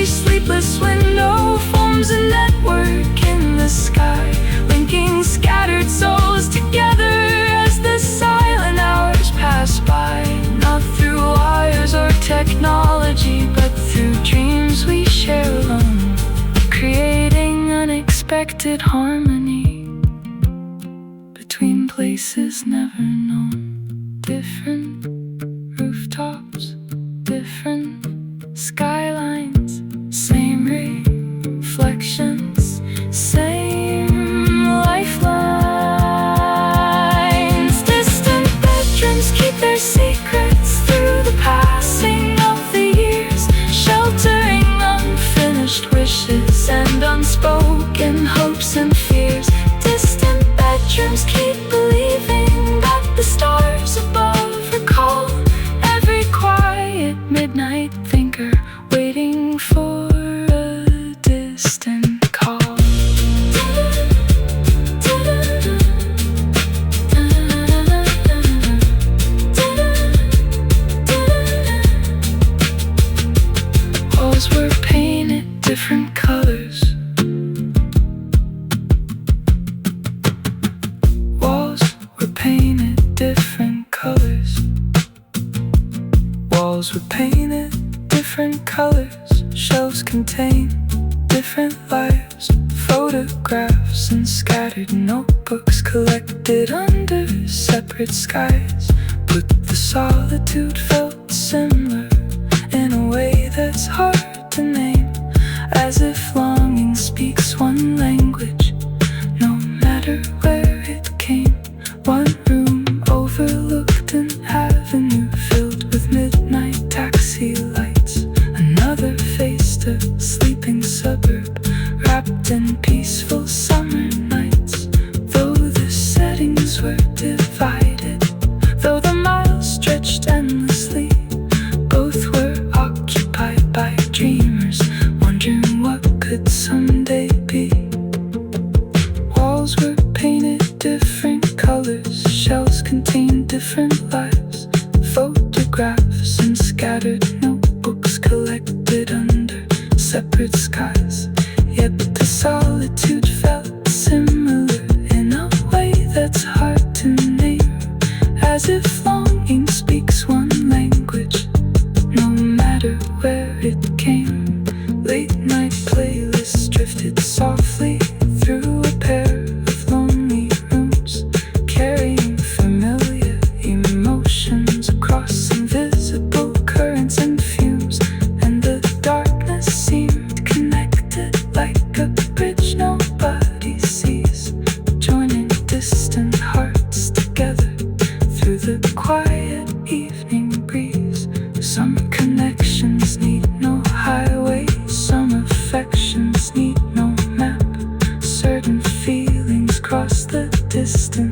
Sleepless window forms a network in the sky, linking scattered souls together as the silent hours pass by. Not through wires or technology, but through dreams we share alone, creating unexpected harmony between places never known. Different rooftops, different skylines, same reflections, same lifelines. Distant bedrooms keep their secrets through the passing of the years, sheltering unfinished wishes and unspoken hopes and fears. Distant bedrooms keep believing that the stars above recall every quiet midnight thinker waiting for a distant call. Walls were painted different colors. Walls were painted different colors. Walls were painted different colors. Shelves contain different lives, photographs and scattered notebooks collected under separate skies. But the solitude felt similar in a way that's hard to name, as if longing speaks one language, no matter where it came. One room overlooked an avenue filled with midnight taxi lights. Another faced a sleeping suburb wrapped in peaceful summer nights. Though the settings were divided, though the miles stretched endlessly, both were occupied by dreamers, wondering what could someday be. Walls were painted different colors. Shelves contained different lives, photographs and scattered notebooks collected under separate skies. Yet the solitude felt similar in a way that's hard to name, as if longing speaks one language, no matter where it came. Late night playlists drifted softly through a pair of lonely rooms, carrying familiar emotions.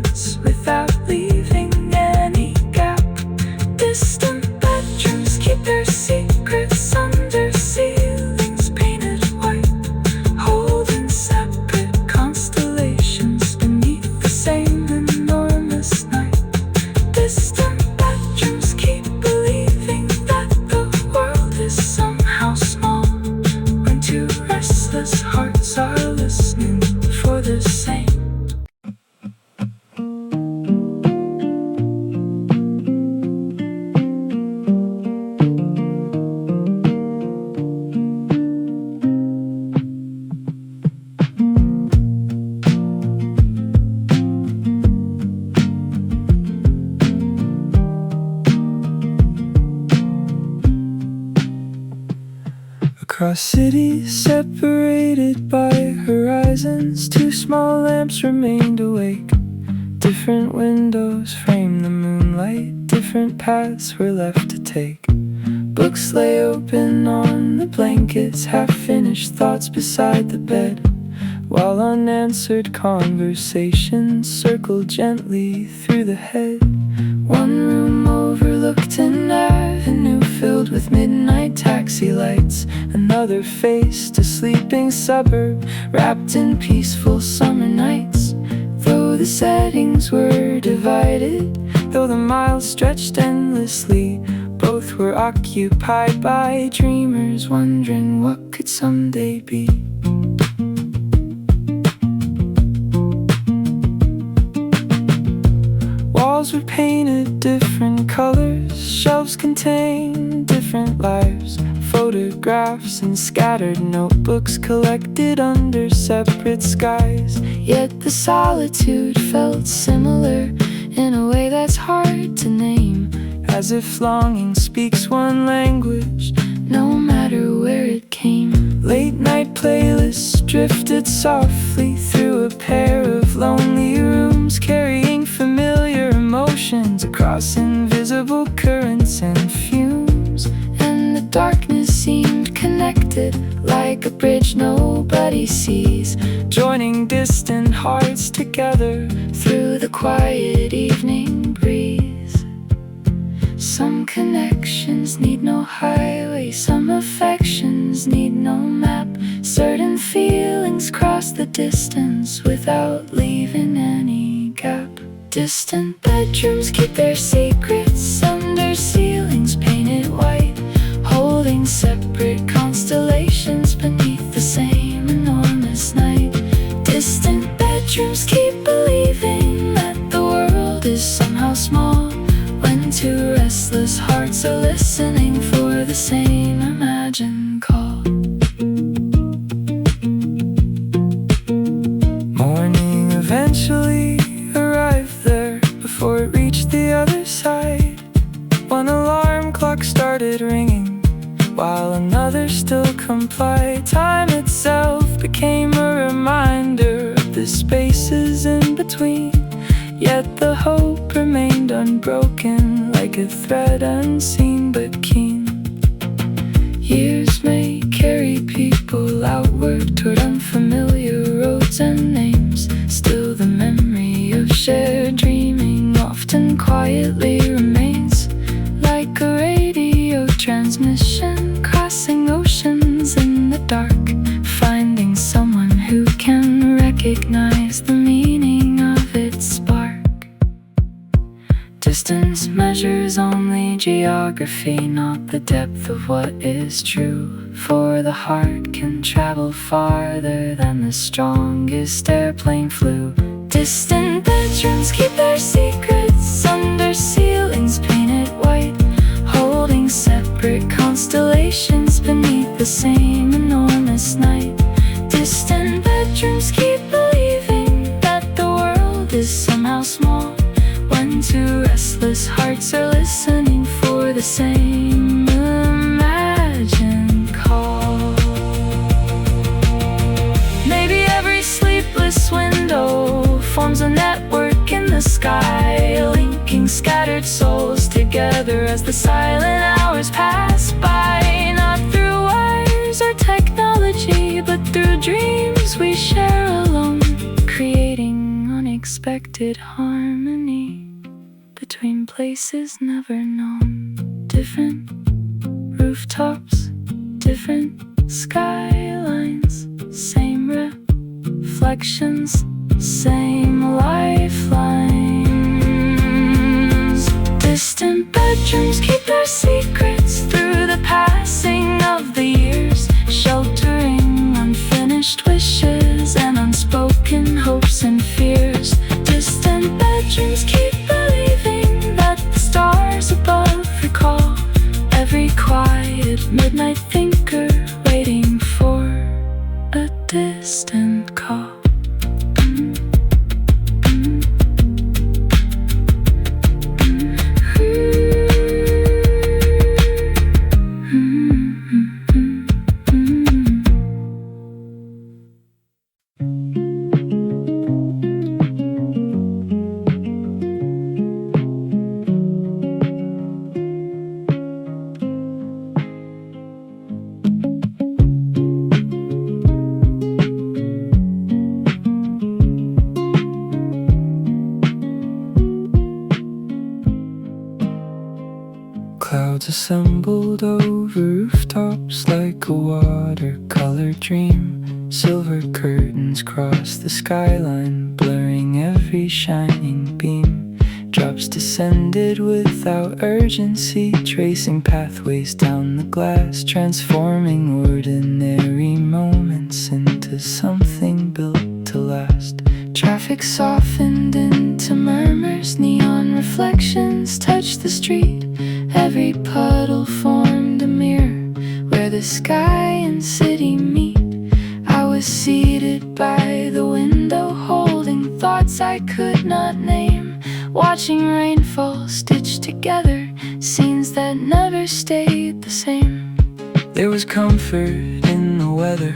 distance without leaving any gap. Distant bedrooms keep their secrets under ceilings painted white, holding separate constellations beneath the same enormous night. Distant bedrooms keep believing that the world is somehow small, when two restless hearts are listening for the same. Across cities separated by horizons, two small lamps remained awake. Different windows framed the moonlight, different paths were left to take. Books lay open on the blankets, half-finished thoughts beside the bed, while unanswered conversations circled gently through the head. One room overlooked an avenue filled with midnight taxi lights. Another faced a sleeping suburb wrapped in peaceful summer nights. Though the settings were divided, though the miles stretched endlessly, both were occupied by dreamers wondering what could someday be. Walls were painted different colors, shelves contained different lives. Photographs and scattered notebooks collected under separate skies. Yet the solitude felt similar in a way that's hard to name, as if longing speaks one language, no matter where it came. Late night playlists drifted softly through a pair of lonely rooms, carrying familiar emotions across invisible currents and fumes. And the darkness seemed connected, like a bridge nobody sees, joining distant hearts together through the quiet evening breeze. Some connections need no highway, some affections need no map. Certain feelings cross the distance without leaving any gap. Distant bedrooms keep their secrets under ceilings painted white, holding separate constellations beneath the same enormous night. Distant bedrooms keep believing that the world is somehow small, when two restless hearts are listening for the same imagined call. Morning eventually arrived there before it reached the other side. One alarm clock started ringing, while another still complied. Time itself became a reminder of the spaces in between, yet the hope remained unbroken, like a thread unseen but keen. Years may carry people outward toward unfamiliar roads and names. Still the memory of shared dreaming often quietly remains, like a radio transmission crossing oceans in the dark, finding someone who can recognize the meaning of its spark. Distance measures only geography, not the depth of what is true. For the heart can travel farther than the strongest airplane flew. Distant bedrooms keep their secrets under ceilings painted white, holding separate constellations beneath the same enormous night. Distant bedrooms keep believing that the world is somehow small, when two restless hearts are listening for the same imagined call. Maybe every sleepless window forms a network in the sky, linking scattered souls together as the silent hours pass by. Not through wires or technology, but through dreams we share alone, creating unexpected harmony. harmony between places never known. Different rooftops, different skylines, same reflections, same lifelines. Distant bedrooms keep their secrets through the passing of the years, sheltering unfinished wishes and unspoken hopes and fears. Distant bedrooms keep believing that the stars above recall every quiet midnight thinker waiting for a distant call. Clouds assembled over rooftops like a watercolor dream. Silver curtains cross the skyline, blurring every shining beam. Drops descended without urgency, tracing pathways down the glass, transforming ordinary moments into something built to last. Traffic softened into murmurs, neon reflections touched the street. Every puddle formed a mirror where the sky and city meet. I was seated by the window, holding thoughts I could not name, watching rainfall stitched together, scenes that never stayed the same. There was comfort in the weather,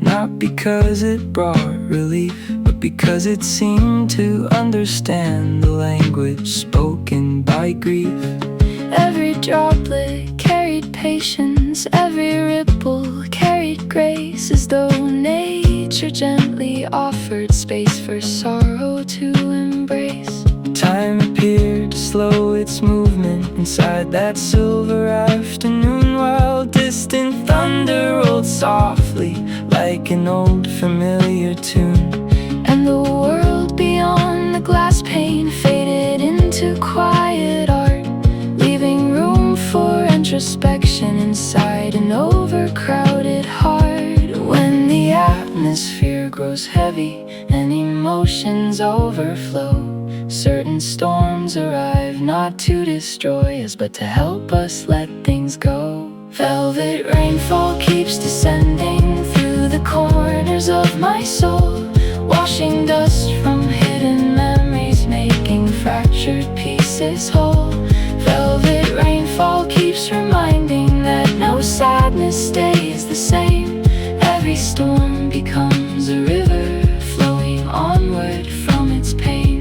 not because it brought relief, but because it seemed to understand the language spoken by grief. Every droplet carried patience, every ripple carried grace, as though nature gently offered space for sorrow to embrace. Time appeared to slow its movement inside that silver afternoon, while distant thunder rolled softly like an old familiar tune. And the world beyond the glass pane faded into quiet art, leaving room for introspection inside an overcrowded heart. When the atmosphere grows heavy and emotions overflow, certain storms arrive not to destroy us, but to help us let things go. Velvet rainfall keeps descending through the corners of my soul, washing dust from hidden memories, making fractured pieces whole. Velvet rainfall keeps reminding that no sadness stays the same. Every storm becomes a river, flowing onward from its pain.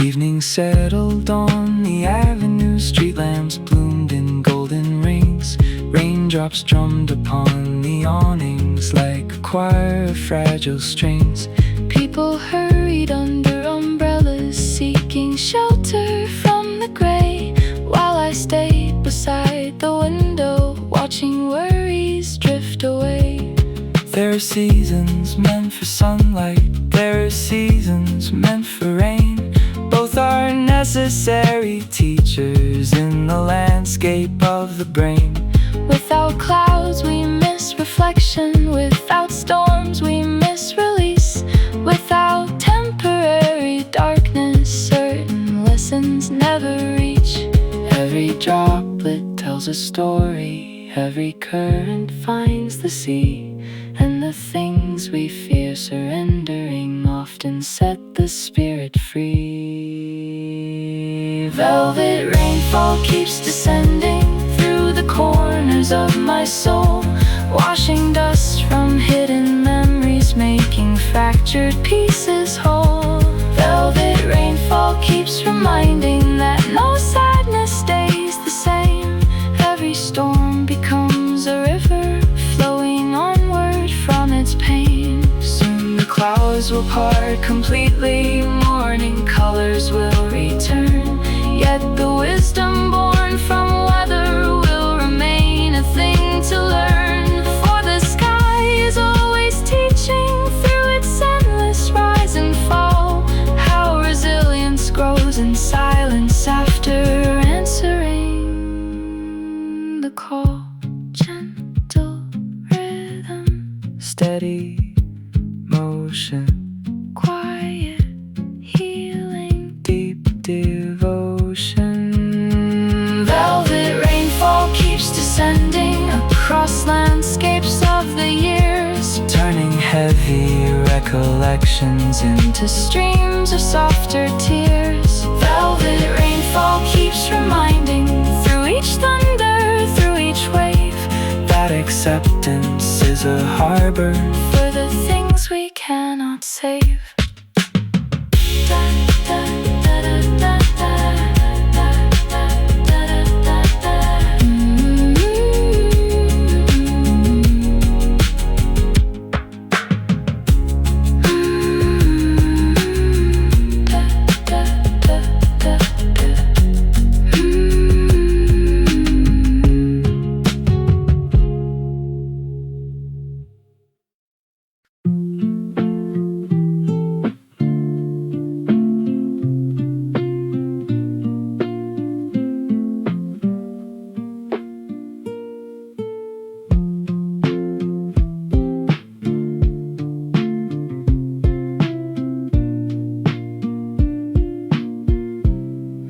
Evening settled on the avenue, street lamps bloomed in golden rings. Raindrops drummed upon the awnings like a choir of fragile strings. People hurried under umbrellas, seeking shelter from the gray, while I stayed beside the window, watching worries drift away. There are seasons meant for sunlight, there are seasons meant for rain. Both are necessary teachers in the landscape of the brain. Without clouds we miss reflection, without storms we miss release. Without temporary darkness, certain lessons never reach. Every droplet tells a story, every current finds the sea, and the things we fear surrendering often set the spirit free. Velvet rainfall keeps descending through the corners of my soul, washing dust from hidden memories, making fractured pieces whole. Velvet rainfall keeps reminding that no sadness stays the same. Every storm becomes a river, flowing onward from stars will part completely, morning colors will return. Yet the wisdom born from weather will remain a thing to learn. For the sky is always teaching through its endless rise and fall, how resilience grows in silence after answering the call. Gentle rhythm, steady motion, quiet healing, deep devotion. Velvet rainfall keeps descending across landscapes of the years, turning heavy recollections into streams of softer tears. Velvet rainfall keeps reminding through each thunder, through each wave, that acceptance is a harbor for the things we cannot save.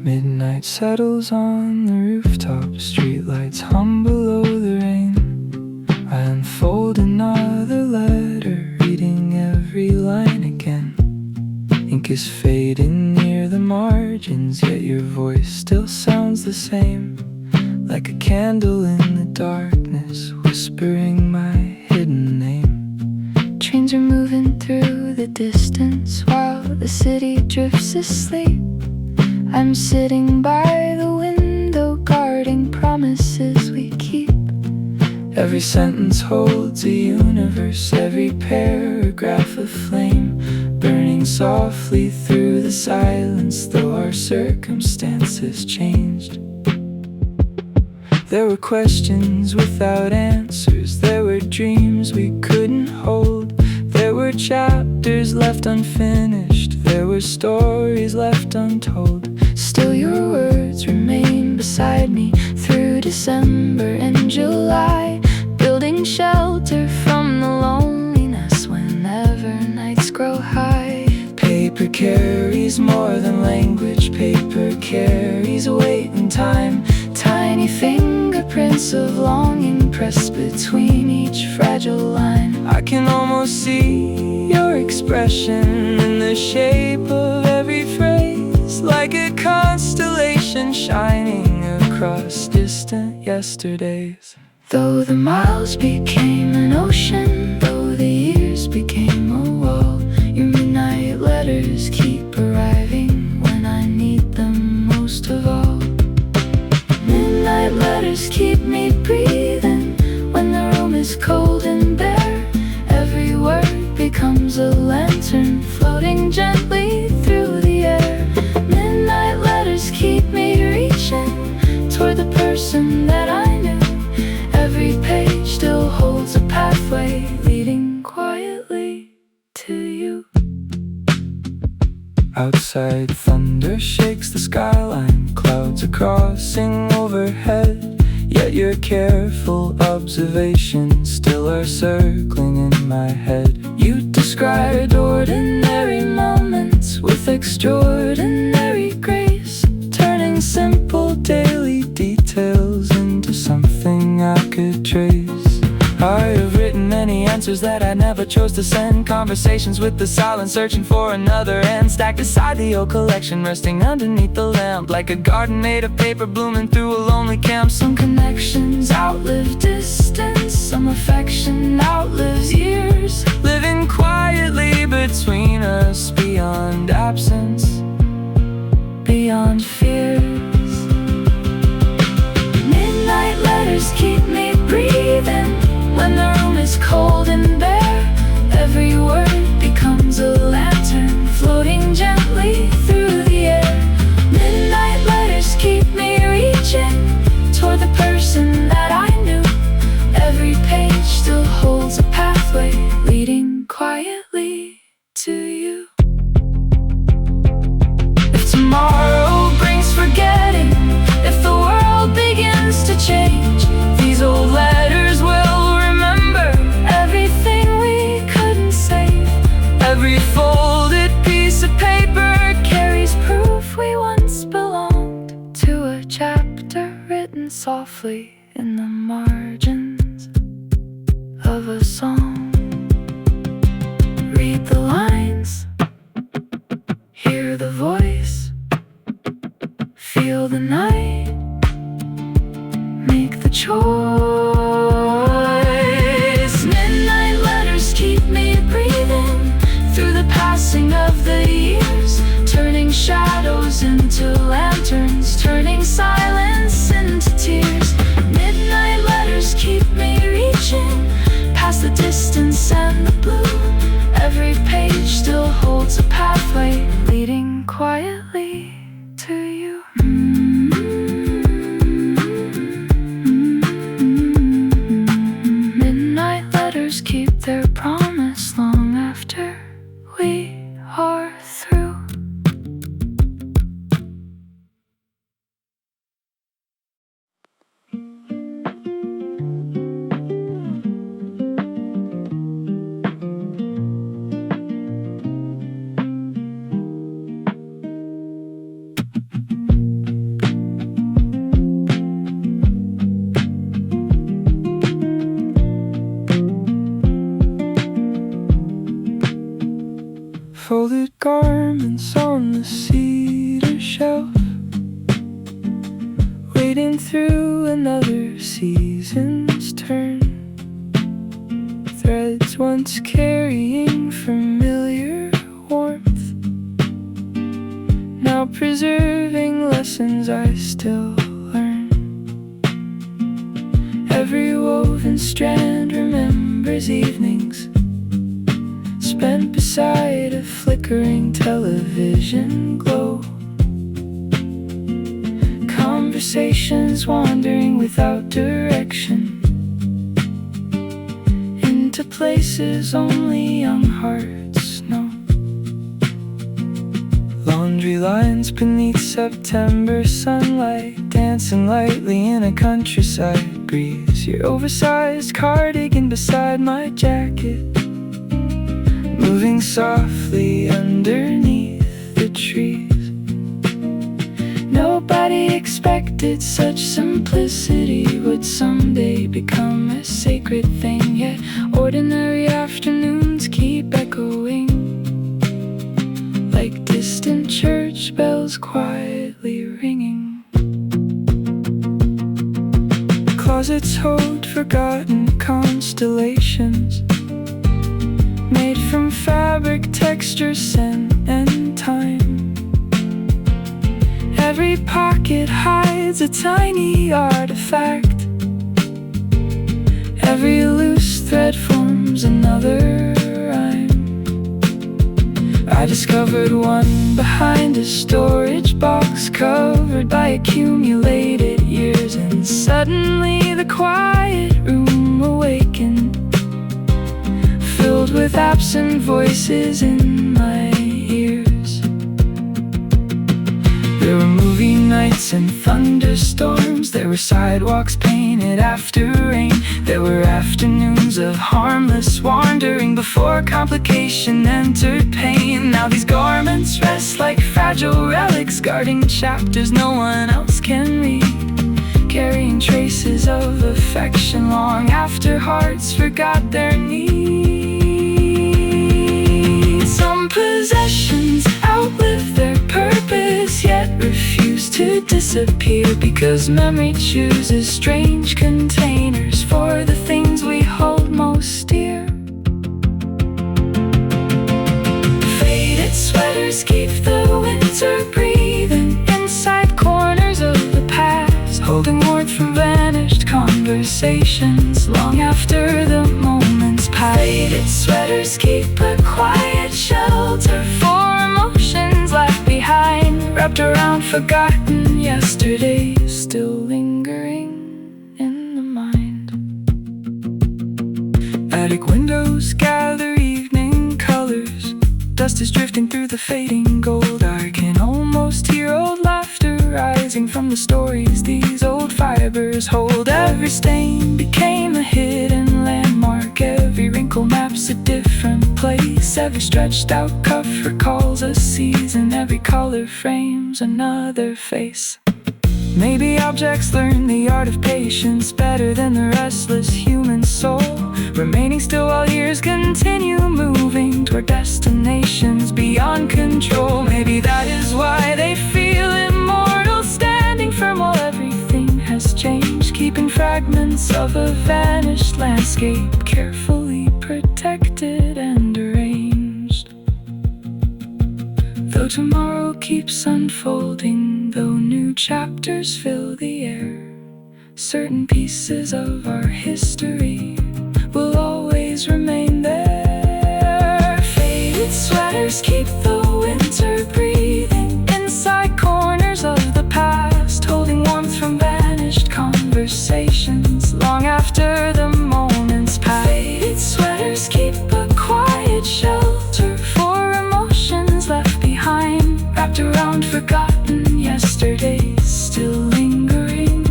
Midnight settles on the rooftop, streetlights hum below the rain. I unfold another letter, reading every line again. Ink is fading near the margins, yet your voice still sounds the same, like a candle in the darkness, whispering my hidden name. Trains are moving through the distance while the city drifts asleep. I'm sitting by the window, guarding promises we keep. Every sentence holds a universe, every paragraph a flame, burning softly through the silence, though our circumstances changed. There were questions without answers, there were dreams we couldn't hold, there were chapters left unfinished, there were stories left untold. Still your words remain beside me through December and July, building shelter from the loneliness whenever nights grow high. Paper carries more than language, paper carries weight and time, tiny fingerprints of longing pressed between each fragile line. I can almost see your expression in the shape of every phrase, like a constellation shining across distant yesterdays. Though the miles became an ocean, though the years became a wall, your midnight letters keep arriving when I need them most of all. Midnight letters keep me breathing when the room is cold and bare. Every word becomes a lantern floating gently through the air. Midnight letters keep me reaching toward the person that I knew. Every page still holds a pathway leading quietly to you. Outside, thunder shakes the skyline, clouds are crossing overhead, yet your careful observations still are circling in my head. You described ordinary moments with extraordinary grace, turning simple daily details into something I could trace. I have written many answers that I never chose to send, conversations with the silence searching for another end, stacked aside the old collection resting underneath the lamp, like a garden made of paper blooming through a lonely camp. Some connections outlive distance, some affection outlives years, living quietly between us, beyond absence, beyond fears. Midnight letters keep me breathing when the room is cold and bare. Every word becomes a quietly to you. If tomorrow brings forgetting, if the world begins to change, these old letters will remember everything we couldn't save. Every folded piece of paper carries proof we once belonged to a chapter written softly in the margins of a song. Read the lines, hear the voice, feel the night, make the choice. Midnight letters keep me breathing through the passing of the years, turning shadows into lanterns, turning silence into tears. Midnight letters keep me reaching past the distance and the blue. Every page still holds a pathway leading quietly to you. Midnight letters keep their promise long after we are through. Folded garments on the cedar shelf, waiting through another season's turn. Threads once carrying familiar warmth, now preserving lessons I still learn. Every woven strand remembers evenings spent beside a flickering television glow. Conversations wandering without direction into places only young hearts know. Laundry lines beneath September sunlight, dancing lightly in a countryside breeze. Your oversized cardigan beside my jacket, moving softly underneath the trees. Nobody expected such simplicity would someday become a sacred thing, yet ordinary afternoons keep echoing like distant church bells quietly ringing. Closets hold forgotten constellations, made from fabric, texture, scent, and time. Every pocket hides a tiny artifact, every loose thread forms another rhyme. I discovered one behind a storage box covered by accumulated years, and suddenly the quiet room awakened, filled with absent voices in my ears. There were movie nights and thunderstorms, there were sidewalks painted after rain, there were afternoons of harmless wandering before complication entered pain. Now these garments rest like fragile relics, guarding chapters no one else can read, carrying traces of affection long after hearts forgot their needs. Some possessions outlive their purpose, yet refuse to disappear, because memory chooses strange containers for the things we hold most dear. Faded sweaters keep the winter breathing inside corners of the past, holding warmth from vanished conversations long after the moments pass. Faded sweaters keep a quiet shelter for emotions left behind, wrapped around forgotten yesterdays, still lingering in the mind. Attic windows gather evening dust is drifting through the fading gold. I can almost hear old laughter rising from the stories these old fibers hold. Every stain became a hidden landmark. Every wrinkle maps a different place. Every stretched out cuff recalls a season. Every color frames another face. Maybe objects learn the art of patience better than the restless human soul, remaining still while years continue moving toward destinations beyond control. Maybe that is why they feel immortal, standing firm while everything has changed, keeping fragments of a vanished landscape carefully protected and arranged. Though tomorrow keeps unfolding, though new chapters fill the air, certain pieces of our history will always remain there. Faded sweaters keep the winter breathing inside corners of the past, holding warmth from vanished conversations long after the moments pass. Faded sweaters keep a quiet shelter for emotions left behind, wrapped around forgotten yesterdays, still lingering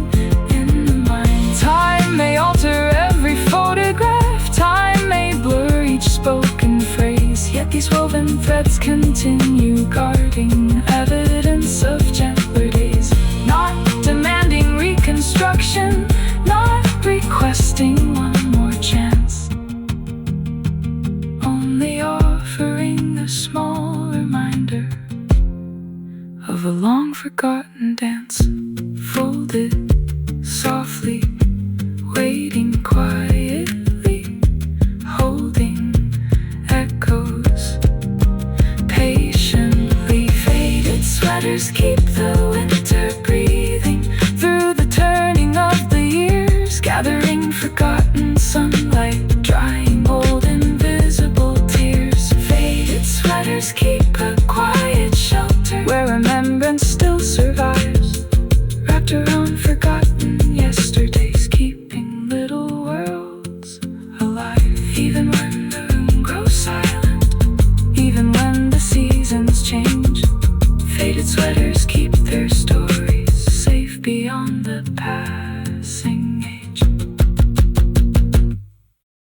in the mind. Time may alter every photograph, time may blur each spoken phrase, yet these woven threads continue guarding evidence of gentler days. Not demanding reconstruction, not requesting one more chance, only offering a small reminder of a long forgotten dance, folded softly, waiting quietly, holding echoes patiently. Faded sweaters keep the winter breathing through the turning of the years, gathering forgotten sunlight, drying old invisible tears. Faded sweaters keep a quiet shelter where remembrance still survives.